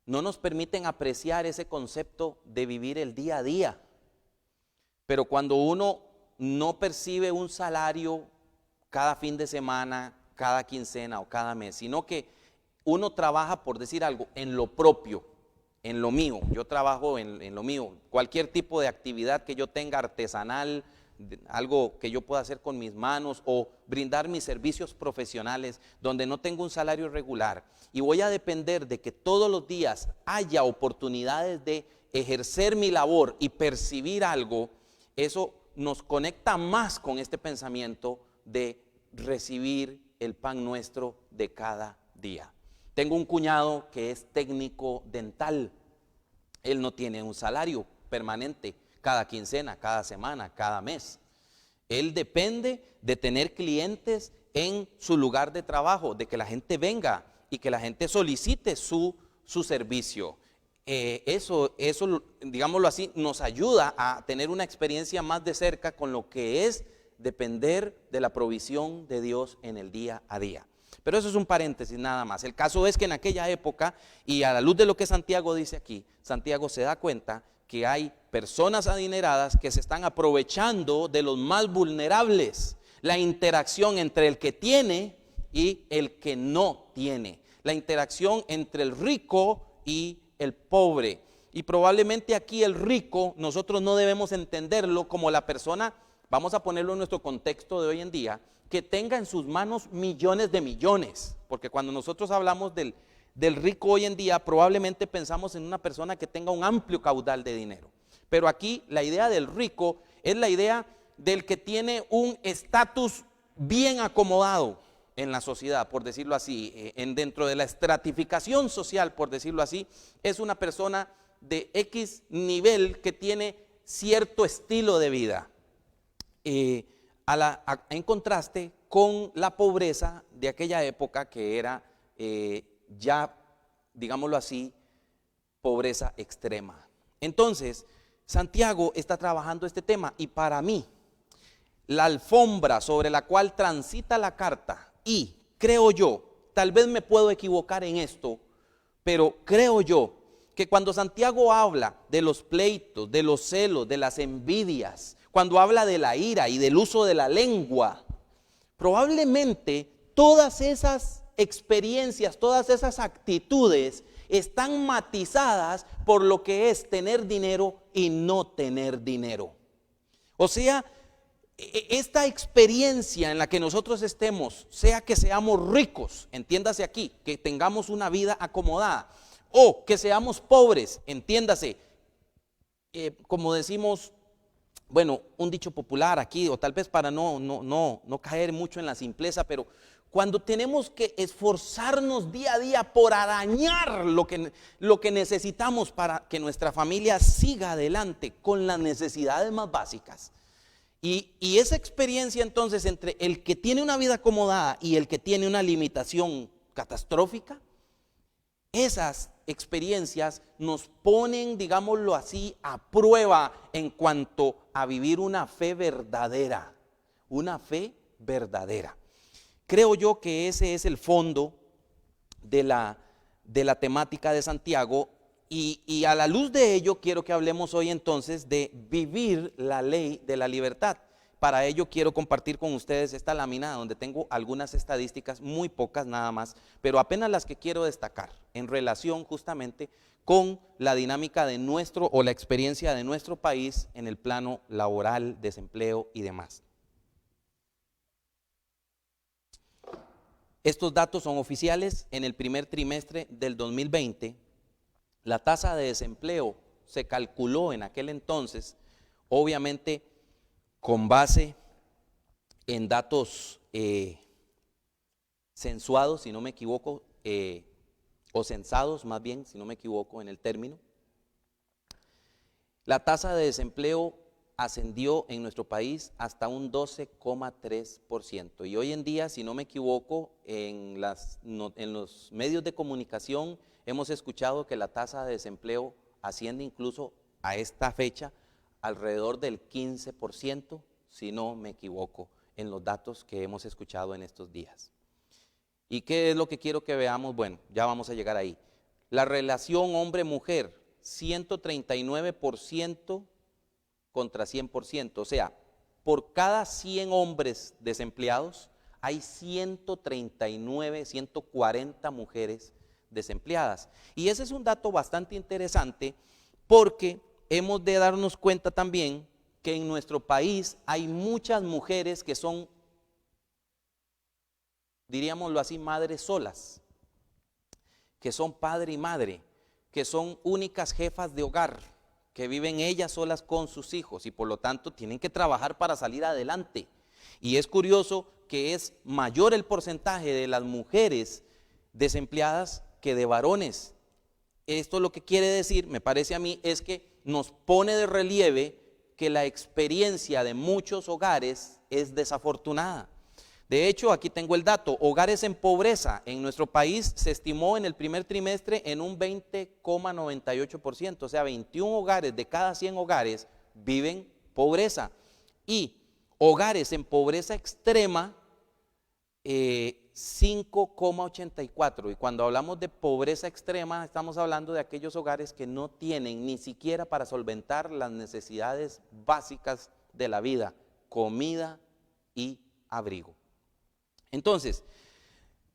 no nos permiten apreciar ese concepto de vivir el día a día. Pero cuando uno no percibe un salario cada fin de semana, cada quincena o cada mes, sino que uno trabaja, por decir algo, en lo propio, en lo mío. Yo trabajo en lo mío. Cualquier tipo de actividad que yo tenga artesanal, algo que yo pueda hacer con mis manos, o brindar mis servicios profesionales donde no tengo un salario regular y voy a depender de que todos los días haya oportunidades de ejercer mi labor y percibir algo, eso nos conecta más con este pensamiento de recibir el pan nuestro de cada día. Tengo un cuñado que es técnico dental. Él no tiene un salario permanente cada quincena, cada semana, cada mes. Él depende de tener clientes en su lugar de trabajo, de que la gente venga y que la gente solicite su servicio. Eso, digámoslo así, nos ayuda a tener una experiencia más de cerca con lo que es depender de la provisión de Dios en el día a día. Pero eso es un paréntesis nada más. El caso es que en aquella época, y a la luz de lo que Santiago dice aquí, Santiago se da cuenta que hay personas adineradas que se están aprovechando de los más vulnerables. La interacción entre el que tiene y el que no tiene. La interacción entre el rico y el pobre. y probablemente aquí el rico nosotros no debemos entenderlo como la persona, vamos a ponerlo en nuestro contexto de hoy en día, que tenga en sus manos millones de millones, porque cuando nosotros hablamos del rico hoy en día, probablemente pensamos en una persona que tenga un amplio caudal de dinero. Pero aquí la idea del rico es la idea del que tiene un estatus bien acomodado en la sociedad, por decirlo así, dentro de la estratificación social, por decirlo así, es una persona de X nivel que tiene cierto estilo de vida. En contraste con la pobreza de aquella época que era ya, digámoslo así, pobreza extrema. Entonces, Santiago está trabajando este tema y para mí, la alfombra sobre la cual transita la carta, y creo yo, tal vez me puedo equivocar en esto, pero creo yo que cuando Santiago habla de los pleitos, de los celos, de las envidias, cuando habla de la ira y del uso de la lengua, probablemente todas esas experiencias, todas esas actitudes están matizadas por lo que es tener dinero y no tener dinero. O sea, esta experiencia en la que nosotros estemos, sea que seamos ricos, entiéndase aquí, que tengamos una vida acomodada, o que seamos pobres, entiéndase, como decimos, bueno, un dicho popular aquí, o tal vez para no caer mucho en la simpleza, pero cuando tenemos que esforzarnos día a día por arañar lo que necesitamos para que nuestra familia siga adelante con las necesidades más básicas. Y esa experiencia entonces entre el que tiene una vida acomodada y el que tiene una limitación catastrófica, esas experiencias nos ponen, digámoslo así, a prueba en cuanto a vivir una fe verdadera, una fe verdadera. Creo yo que ese es el fondo de la temática de Santiago y a la luz de ello quiero que hablemos hoy entonces de vivir la ley de la libertad. Para ello quiero compartir con ustedes esta lámina donde tengo algunas estadísticas, muy pocas nada más, pero apenas las que quiero destacar en relación justamente con la dinámica de nuestro o la experiencia de nuestro país en el plano laboral, desempleo y demás. Estos datos son oficiales. En el primer trimestre del 2020, la tasa de desempleo se calculó en aquel entonces, obviamente con base en datos censuados, si no me equivoco, o censados más bien, si no me equivoco en el término. La tasa de desempleo ascendió en nuestro país hasta un 12,3%. Y hoy en día, si no me equivoco, en los medios de comunicación hemos escuchado que la tasa de desempleo asciende incluso a esta fecha alrededor del 15%, si no me equivoco, en los datos que hemos escuchado en estos días. ¿Y qué es lo que quiero que veamos? Bueno, ya vamos a llegar ahí. La relación hombre-mujer, 139% contra 100%, o sea, por cada 100 hombres desempleados, hay 139, 140 mujeres desempleadas. Y ese es un dato bastante interesante porque hemos de darnos cuenta también que en nuestro país hay muchas mujeres que son, diríamoslo así, madres solas, que son padre y madre, que son únicas jefas de hogar, que viven ellas solas con sus hijos y por lo tanto tienen que trabajar para salir adelante. Y es curioso que es mayor el porcentaje de las mujeres desempleadas que de varones. Esto lo que quiere decir, me parece a mí, es que nos pone de relieve que la experiencia de muchos hogares es desafortunada. De hecho, aquí tengo el dato, hogares en pobreza en nuestro país se estimó en el primer trimestre en un 20,98%, o sea, 21 hogares de cada 100 hogares viven pobreza. Y hogares en pobreza extrema, 5,84%. Y cuando hablamos de pobreza extrema, estamos hablando de aquellos hogares que no tienen ni siquiera para solventar las necesidades básicas de la vida, comida y abrigo. Entonces,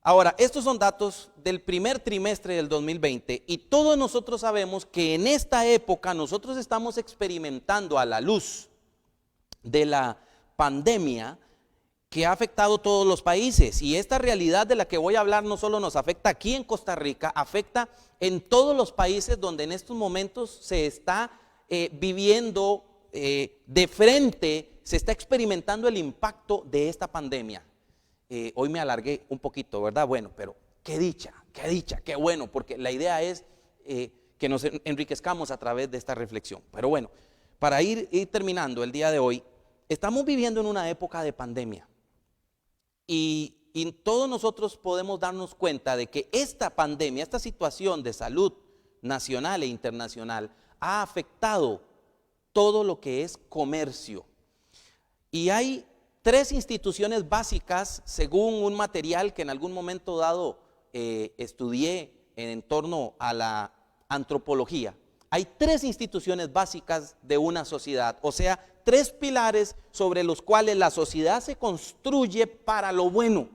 Ahora, estos son datos del primer trimestre del 2020 y todos nosotros sabemos que en esta época nosotros estamos experimentando a la luz de la pandemia que ha afectado a todos los países, y esta realidad de la que voy a hablar no solo nos afecta aquí en Costa Rica, afecta en todos los países donde en estos momentos se está viviendo de frente, se está experimentando el impacto de esta pandemia. Hoy me alargué un poquito, ¿verdad? Bueno, pero qué dicha, qué bueno, porque la idea es que nos enriquezcamos a través de esta reflexión. Pero bueno, para ir terminando el día de hoy, estamos viviendo en una época de pandemia y todos nosotros podemos darnos cuenta de que esta pandemia, esta situación de salud nacional e internacional ha afectado todo lo que es comercio. Y hay 3 instituciones básicas, según un material que en algún momento dado estudié en torno a la antropología. Hay 3 instituciones básicas de una sociedad, o sea, 3 pilares sobre los cuales la sociedad se construye para lo bueno.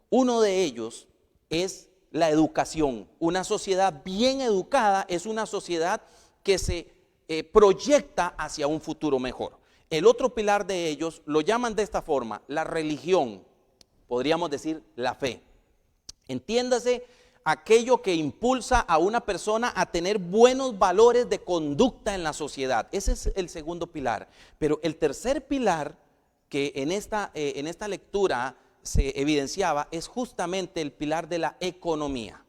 Uno de ellos es la educación. Una sociedad bien educada es una sociedad que se proyecta hacia un futuro mejor. El otro pilar de ellos lo llaman de esta forma, la religión, podríamos decir la fe. Entiéndase, aquello que impulsa a una persona a tener buenos valores de conducta en la sociedad. Ese es el segundo pilar. Pero el tercer pilar que en esta lectura se evidenciaba es justamente el pilar de la economía.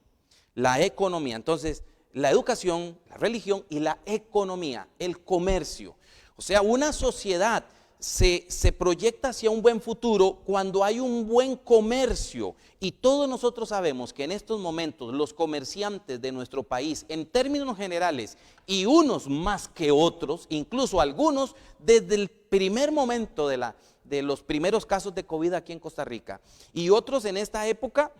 La economía. Entonces, la educación, la religión y la economía, el comercio. O sea, una sociedad se proyecta hacia un buen futuro cuando hay un buen comercio, y todos nosotros sabemos que en estos momentos los comerciantes de nuestro país, en términos generales, y unos más que otros, incluso algunos desde el primer momento de los primeros casos de COVID aquí en Costa Rica, y otros en esta época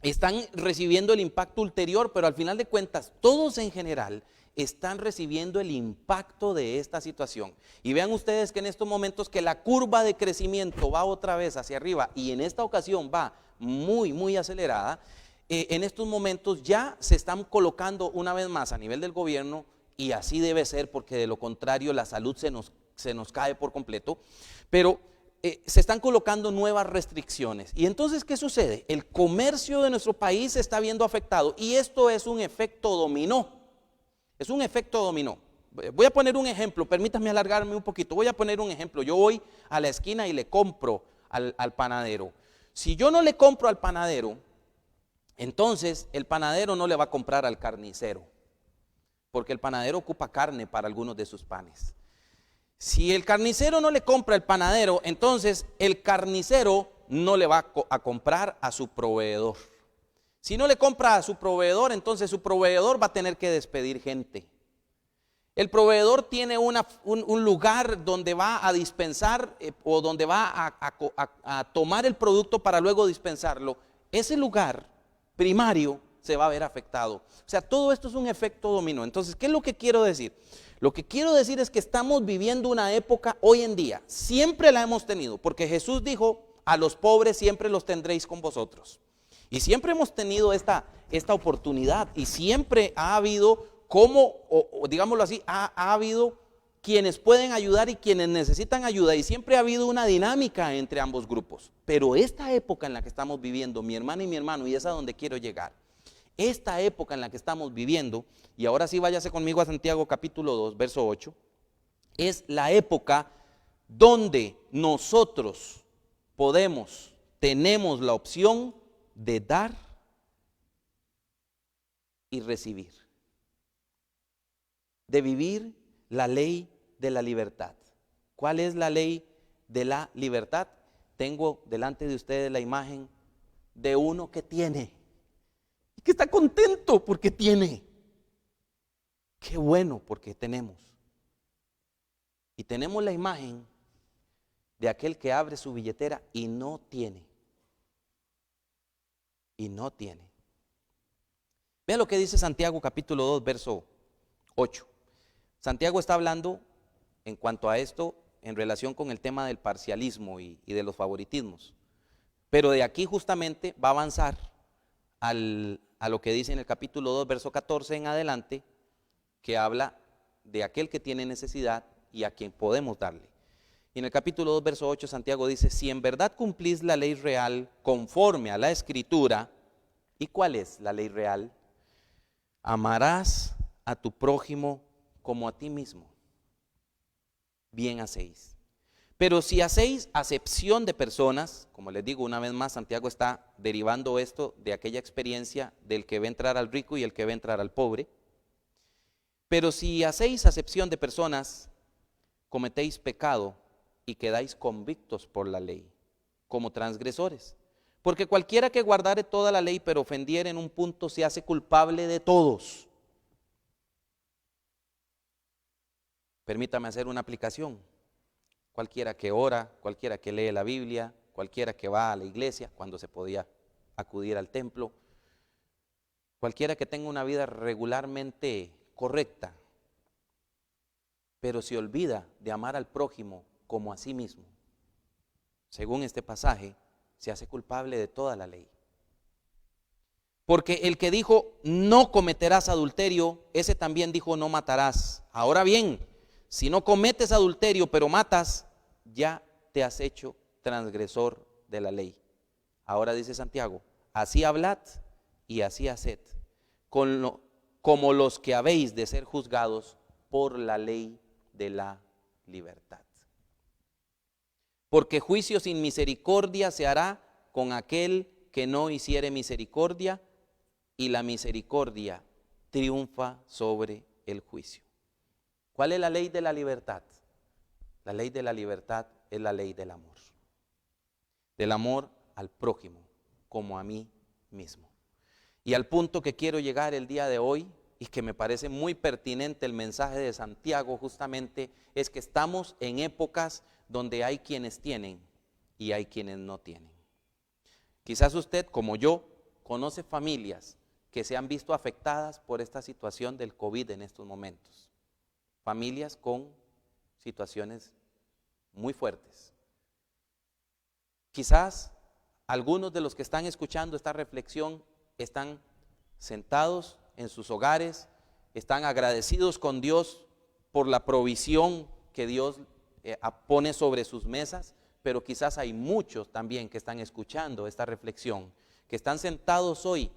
están recibiendo el impacto ulterior, pero al final de cuentas todos en general están recibiendo el impacto de esta situación. Y vean ustedes que en estos momentos que la curva de crecimiento va otra vez hacia arriba, y en esta ocasión va muy acelerada. En estos momentos ya se están colocando una vez más a nivel del gobierno, y así debe ser, porque de lo contrario la salud se nos cae por completo, pero se están colocando nuevas restricciones. Y entonces, ¿qué sucede? El comercio de nuestro país se está viendo afectado, y esto es un efecto dominó. Es un efecto dominó. Voy a poner un ejemplo, permítanme alargarme un poquito. Voy a poner un ejemplo. Yo voy a la esquina y le compro al panadero. Si yo no le compro al panadero, entonces el panadero no le va a comprar al carnicero, porque el panadero ocupa carne para algunos de sus panes. Si el carnicero no le compra al panadero, entonces el carnicero no le va a comprar a su proveedor. Si no le compra a su proveedor, entonces su proveedor va a tener que despedir gente. El proveedor tiene un lugar donde va a dispensar o donde va a tomar el producto para luego dispensarlo. Ese lugar primario se va a ver afectado. O sea, todo esto es un efecto dominó. Entonces, ¿qué es lo que quiero decir? Lo que quiero decir es que estamos viviendo una época hoy en día. Siempre la hemos tenido, porque Jesús dijo, a los pobres siempre los tendréis con vosotros. Y siempre hemos tenido esta oportunidad, y siempre ha habido, digámoslo así, ha habido quienes pueden ayudar y quienes necesitan ayuda, y siempre ha habido una dinámica entre ambos grupos. Pero esta época en la que estamos viviendo, mi hermana y mi hermano, y es a donde quiero llegar, esta época en la que estamos viviendo, y ahora sí váyase conmigo a Santiago capítulo 2, verso 8, es la época donde nosotros tenemos la opción de dar y recibir, de vivir la ley de la libertad. ¿Cuál es la ley de la libertad? Tengo delante de ustedes la imagen de uno que tiene y que está contento porque tiene. Qué bueno, porque tenemos. Y tenemos la imagen de aquel que abre su billetera y no tiene. Y no tiene. Vean lo que dice Santiago capítulo 2, verso 8. Santiago está hablando en cuanto a esto en relación con el tema del parcialismo y de los favoritismos. Pero de aquí justamente va a avanzar a lo que dice en el capítulo 2, verso 14 en adelante, que habla de aquel que tiene necesidad y a quien podemos darle. Y en el capítulo 2, verso 8, Santiago dice, si en verdad cumplís la ley real conforme a la Escritura, ¿y cuál es la ley real? Amarás a tu prójimo como a ti mismo. Bien hacéis. Pero si hacéis acepción de personas, como les digo una vez más, Santiago está derivando esto de aquella experiencia del que va a entrar al rico y el que va a entrar al pobre. Pero si hacéis acepción de personas, cometéis pecado y quedáis convictos por la ley, como transgresores. Porque cualquiera que guardare toda la ley, pero ofendiere en un punto, se hace culpable de todos. Permítame hacer una aplicación. Cualquiera que ora, cualquiera que lee la Biblia, cualquiera que va a la iglesia, cuando se podía acudir al templo, cualquiera que tenga una vida regularmente correcta, pero se olvida de amar al prójimo como a sí mismo, según este pasaje, se hace culpable de toda la ley. Porque el que dijo no cometerás adulterio, ese también dijo no matarás. Ahora bien, si no cometes adulterio pero matas, ya te has hecho transgresor de la ley. Ahora dice Santiago, así hablad y así haced, como los que habéis de ser juzgados por la ley de la libertad. Porque juicio sin misericordia se hará con aquel que no hiciere misericordia, y la misericordia triunfa sobre el juicio. ¿Cuál es la ley de la libertad? La ley de la libertad es la ley del amor al prójimo como a mí mismo. Y al punto que quiero llegar el día de hoy, y que me parece muy pertinente el mensaje de Santiago justamente, es que estamos en épocas donde hay quienes tienen y hay quienes no tienen. Quizás usted, como yo, conoce familias que se han visto afectadas por esta situación del COVID en estos momentos. Familias con situaciones muy fuertes. Quizás algunos de los que están escuchando esta reflexión están sentados en sus hogares, están agradecidos con Dios por la provisión que Dios pone sobre sus mesas, pero quizás hay muchos también que están escuchando esta reflexión, que están sentados hoy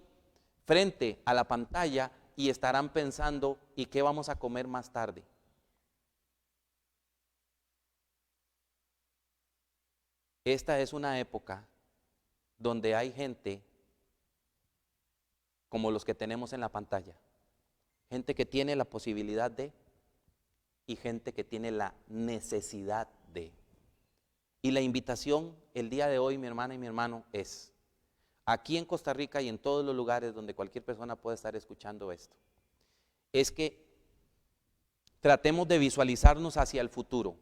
frente a la pantalla y estarán pensando, ¿y qué vamos a comer más tarde? Esta es una época donde hay gente como los que tenemos en la pantalla, gente que tiene la posibilidad de y gente que tiene la necesidad de. Y la invitación el día de hoy, mi hermana y mi hermano, es aquí en Costa Rica y en todos los lugares donde cualquier persona puede estar escuchando esto, es que tratemos de visualizarnos hacia el futuro.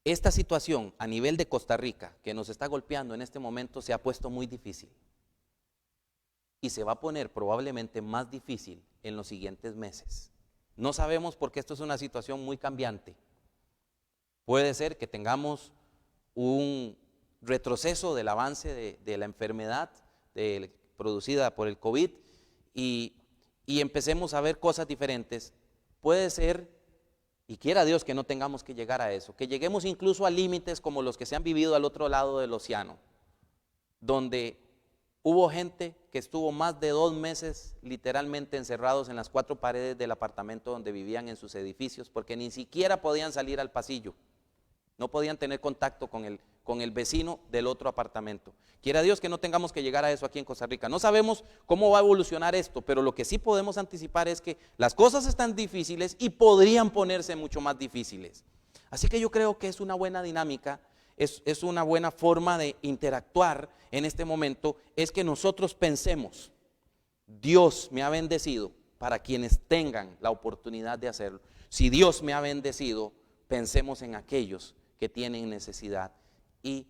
Esta situación a nivel de Costa Rica que nos está golpeando en este momento se ha puesto muy difícil y se va a poner probablemente más difícil en los siguientes meses. No sabemos porque esto es una situación muy cambiante. Puede ser que tengamos un retroceso del avance de la enfermedad producida por el COVID y empecemos a ver cosas diferentes. Puede ser, y quiera Dios que no tengamos que llegar a eso, que lleguemos incluso a límites como los que se han vivido al otro lado del océano, donde hubo gente que estuvo más de 2 meses literalmente encerrados en las 4 paredes del apartamento donde vivían en sus edificios, porque ni siquiera podían salir al pasillo, no podían tener contacto con el vecino del otro apartamento. Quiera Dios que no tengamos que llegar a eso aquí en Costa Rica. No sabemos cómo va a evolucionar esto, pero lo que sí podemos anticipar es que las cosas están difíciles y podrían ponerse mucho más difíciles. Así que yo creo que es una buena dinámica, es una buena forma de interactuar en este momento, es que nosotros pensemos, Dios me ha bendecido, para quienes tengan la oportunidad de hacerlo. Si Dios me ha bendecido, pensemos en aquellos que tienen necesidad y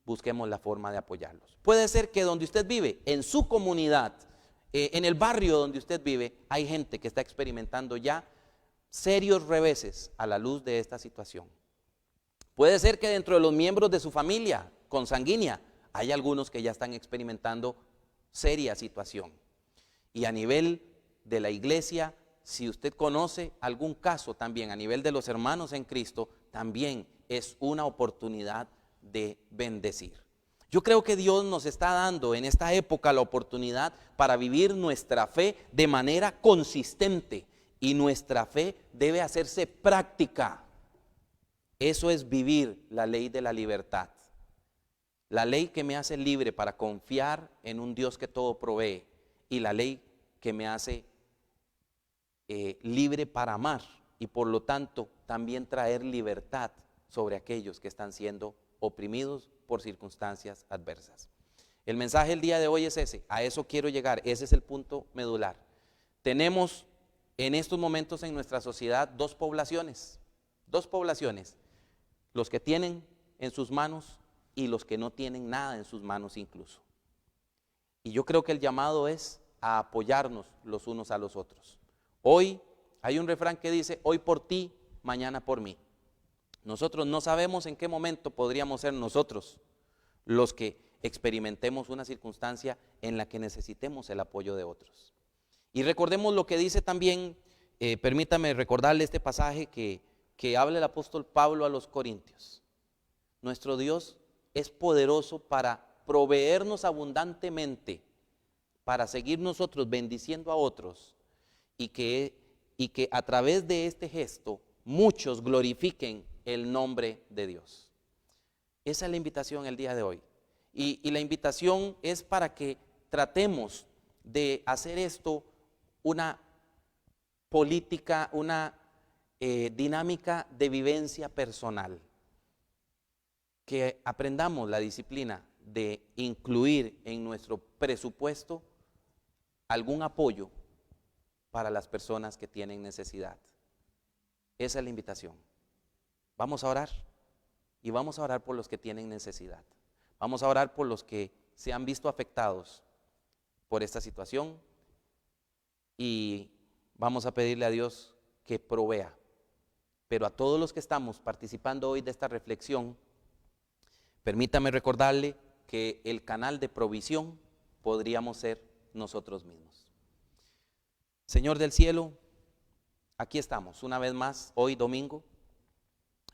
busquemos la forma de apoyarlos. Puede ser que donde usted vive, en su comunidad, en el barrio donde usted vive, hay gente que está experimentando ya serios reveses a la luz de esta situación. Puede ser que dentro de los miembros de su familia consanguínea hay algunos que ya están experimentando seria situación. Y a nivel de la iglesia, si usted conoce algún caso también a nivel de los hermanos en Cristo, también es una oportunidad de bendecir. Yo creo que Dios nos está dando en esta época la oportunidad para vivir nuestra fe de manera consistente, y nuestra fe debe hacerse práctica. Eso es vivir la ley de la libertad. La ley que me hace libre para confiar en un Dios que todo provee, y la ley que me hace libre para amar, y por lo tanto también traer libertad sobre aquellos que están siendo oprimidos por circunstancias adversas. El mensaje del día de hoy es ese, a eso quiero llegar, ese es el punto medular. Tenemos en estos momentos en nuestra sociedad dos poblaciones, los que tienen en sus manos y los que no tienen nada en sus manos incluso. Y yo creo que el llamado es a apoyarnos los unos a los otros. Hoy hay un refrán que dice, hoy por ti, mañana por mí. Nosotros no sabemos en qué momento podríamos ser nosotros los que experimentemos una circunstancia en la que necesitemos el apoyo de otros. Y recordemos lo que dice también, permítame recordarle este pasaje que habla el apóstol Pablo a los Corintios. Nuestro Dios es poderoso para proveernos abundantemente, para seguir nosotros bendiciendo a otros, y que a través de este gesto muchos glorifiquen el nombre de Dios. Esa es la invitación el día de hoy. Y la invitación es para que tratemos de hacer esto una política, una dinámica de vivencia personal. Que aprendamos la disciplina de incluir en nuestro presupuesto algún apoyo para las personas que tienen necesidad. Esa es la invitación. Vamos a orar, y vamos a orar por los que tienen necesidad. Vamos a orar por los que se han visto afectados por esta situación, y vamos a pedirle a Dios que provea. Pero a todos los que estamos participando hoy de esta reflexión, permítame recordarle que el canal de provisión podríamos ser nosotros mismos. Señor del cielo, aquí estamos una vez más, hoy domingo,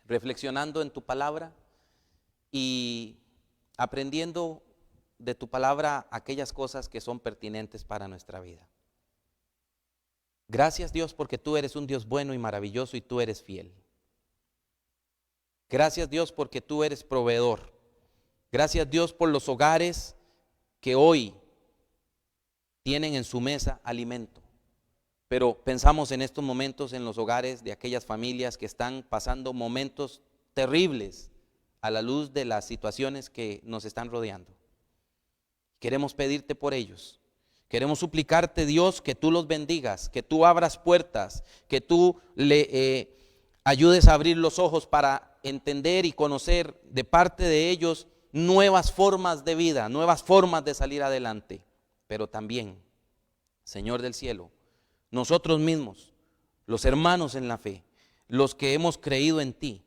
reflexionando en tu palabra y aprendiendo de tu palabra aquellas cosas que son pertinentes para nuestra vida. Gracias, Dios, porque tú eres un Dios bueno y maravilloso, y tú eres fiel. Gracias, Dios, porque tú eres proveedor. Gracias, Dios, por los hogares que hoy tienen en su mesa alimento. Pero pensamos en estos momentos en los hogares de aquellas familias que están pasando momentos terribles a la luz de las situaciones que nos están rodeando. Queremos pedirte por ellos. Queremos suplicarte, Dios, que tú los bendigas, que tú abras puertas, que tú le ayudes a abrir los ojos para entender y conocer de parte de ellos nuevas formas de vida, nuevas formas de salir adelante. Pero también, Señor del cielo, nosotros mismos, los hermanos en la fe, los que hemos creído en ti,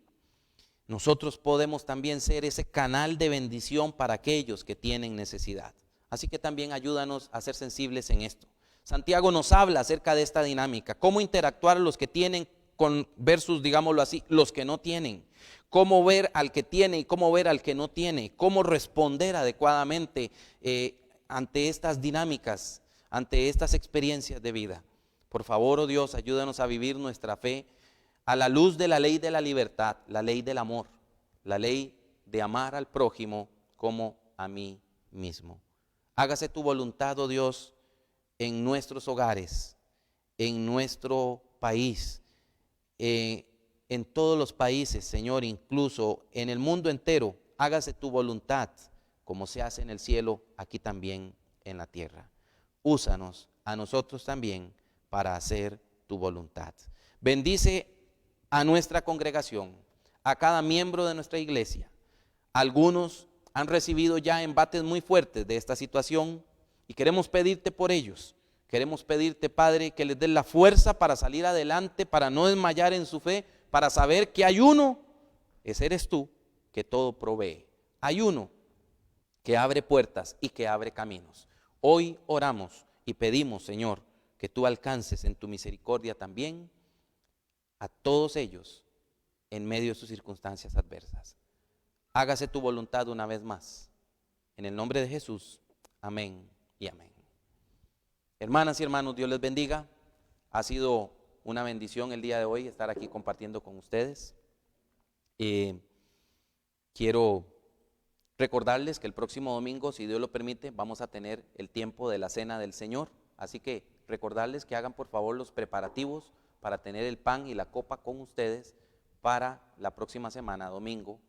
nosotros podemos también ser ese canal de bendición para aquellos que tienen necesidad. Así que también ayúdanos a ser sensibles en esto. Santiago nos habla acerca de esta dinámica, cómo interactuar los que tienen con versus, digámoslo así, los que no tienen. Cómo ver al que tiene y cómo ver al que no tiene. Cómo responder adecuadamente ante estas dinámicas, ante estas experiencias de vida. Por favor, oh Dios, ayúdanos a vivir nuestra fe a la luz de la ley de la libertad, la ley del amor, la ley de amar al prójimo como a mí mismo. Hágase tu voluntad, oh Dios, en nuestros hogares, en nuestro país, en todos los países, Señor, incluso en el mundo entero. Hágase tu voluntad, como se hace en el cielo, aquí también en la tierra. Úsanos a nosotros también para hacer tu voluntad. Bendice a nuestra congregación, a cada miembro de nuestra iglesia. Algunos han recibido ya embates muy fuertes de esta situación y queremos pedirte por ellos. Queremos pedirte, Padre, que les des la fuerza para salir adelante, para no desmayar en su fe, para saber que hay uno, ese eres tú, que todo provee. Hay uno que abre puertas y que abre caminos. Hoy oramos y pedimos, Señor, que tú alcances en tu misericordia también a todos ellos en medio de sus circunstancias adversas. Hágase tu voluntad una vez más. En el nombre de Jesús, amén y amén. Hermanas y hermanos, Dios les bendiga. Ha sido una bendición el día de hoy estar aquí compartiendo con ustedes. Quiero recordarles que el próximo domingo, si Dios lo permite, vamos a tener el tiempo de la Cena del Señor. Así que recordarles que hagan por favor los preparativos para tener el pan y la copa con ustedes para la próxima semana, domingo,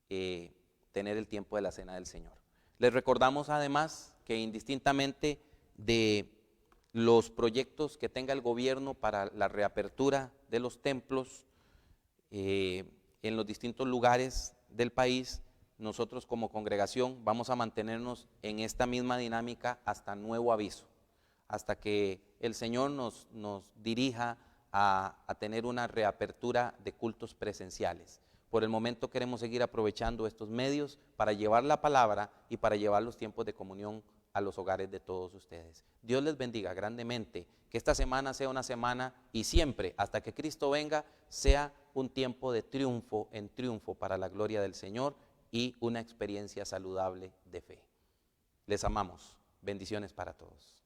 tener el tiempo de la Cena del Señor. Les recordamos además que indistintamente de los proyectos que tenga el gobierno para la reapertura de los templos en los distintos lugares del país, nosotros como congregación vamos a mantenernos en esta misma dinámica hasta nuevo aviso, hasta que el Señor nos dirija a tener una reapertura de cultos presenciales. Por el momento queremos seguir aprovechando estos medios para llevar la palabra y para llevar los tiempos de comunión a los hogares de todos ustedes. Dios les bendiga grandemente, que esta semana sea una semana y siempre, hasta que Cristo venga, sea un tiempo de triunfo en triunfo para la gloria del Señor y una experiencia saludable de fe. Les amamos. Bendiciones para todos.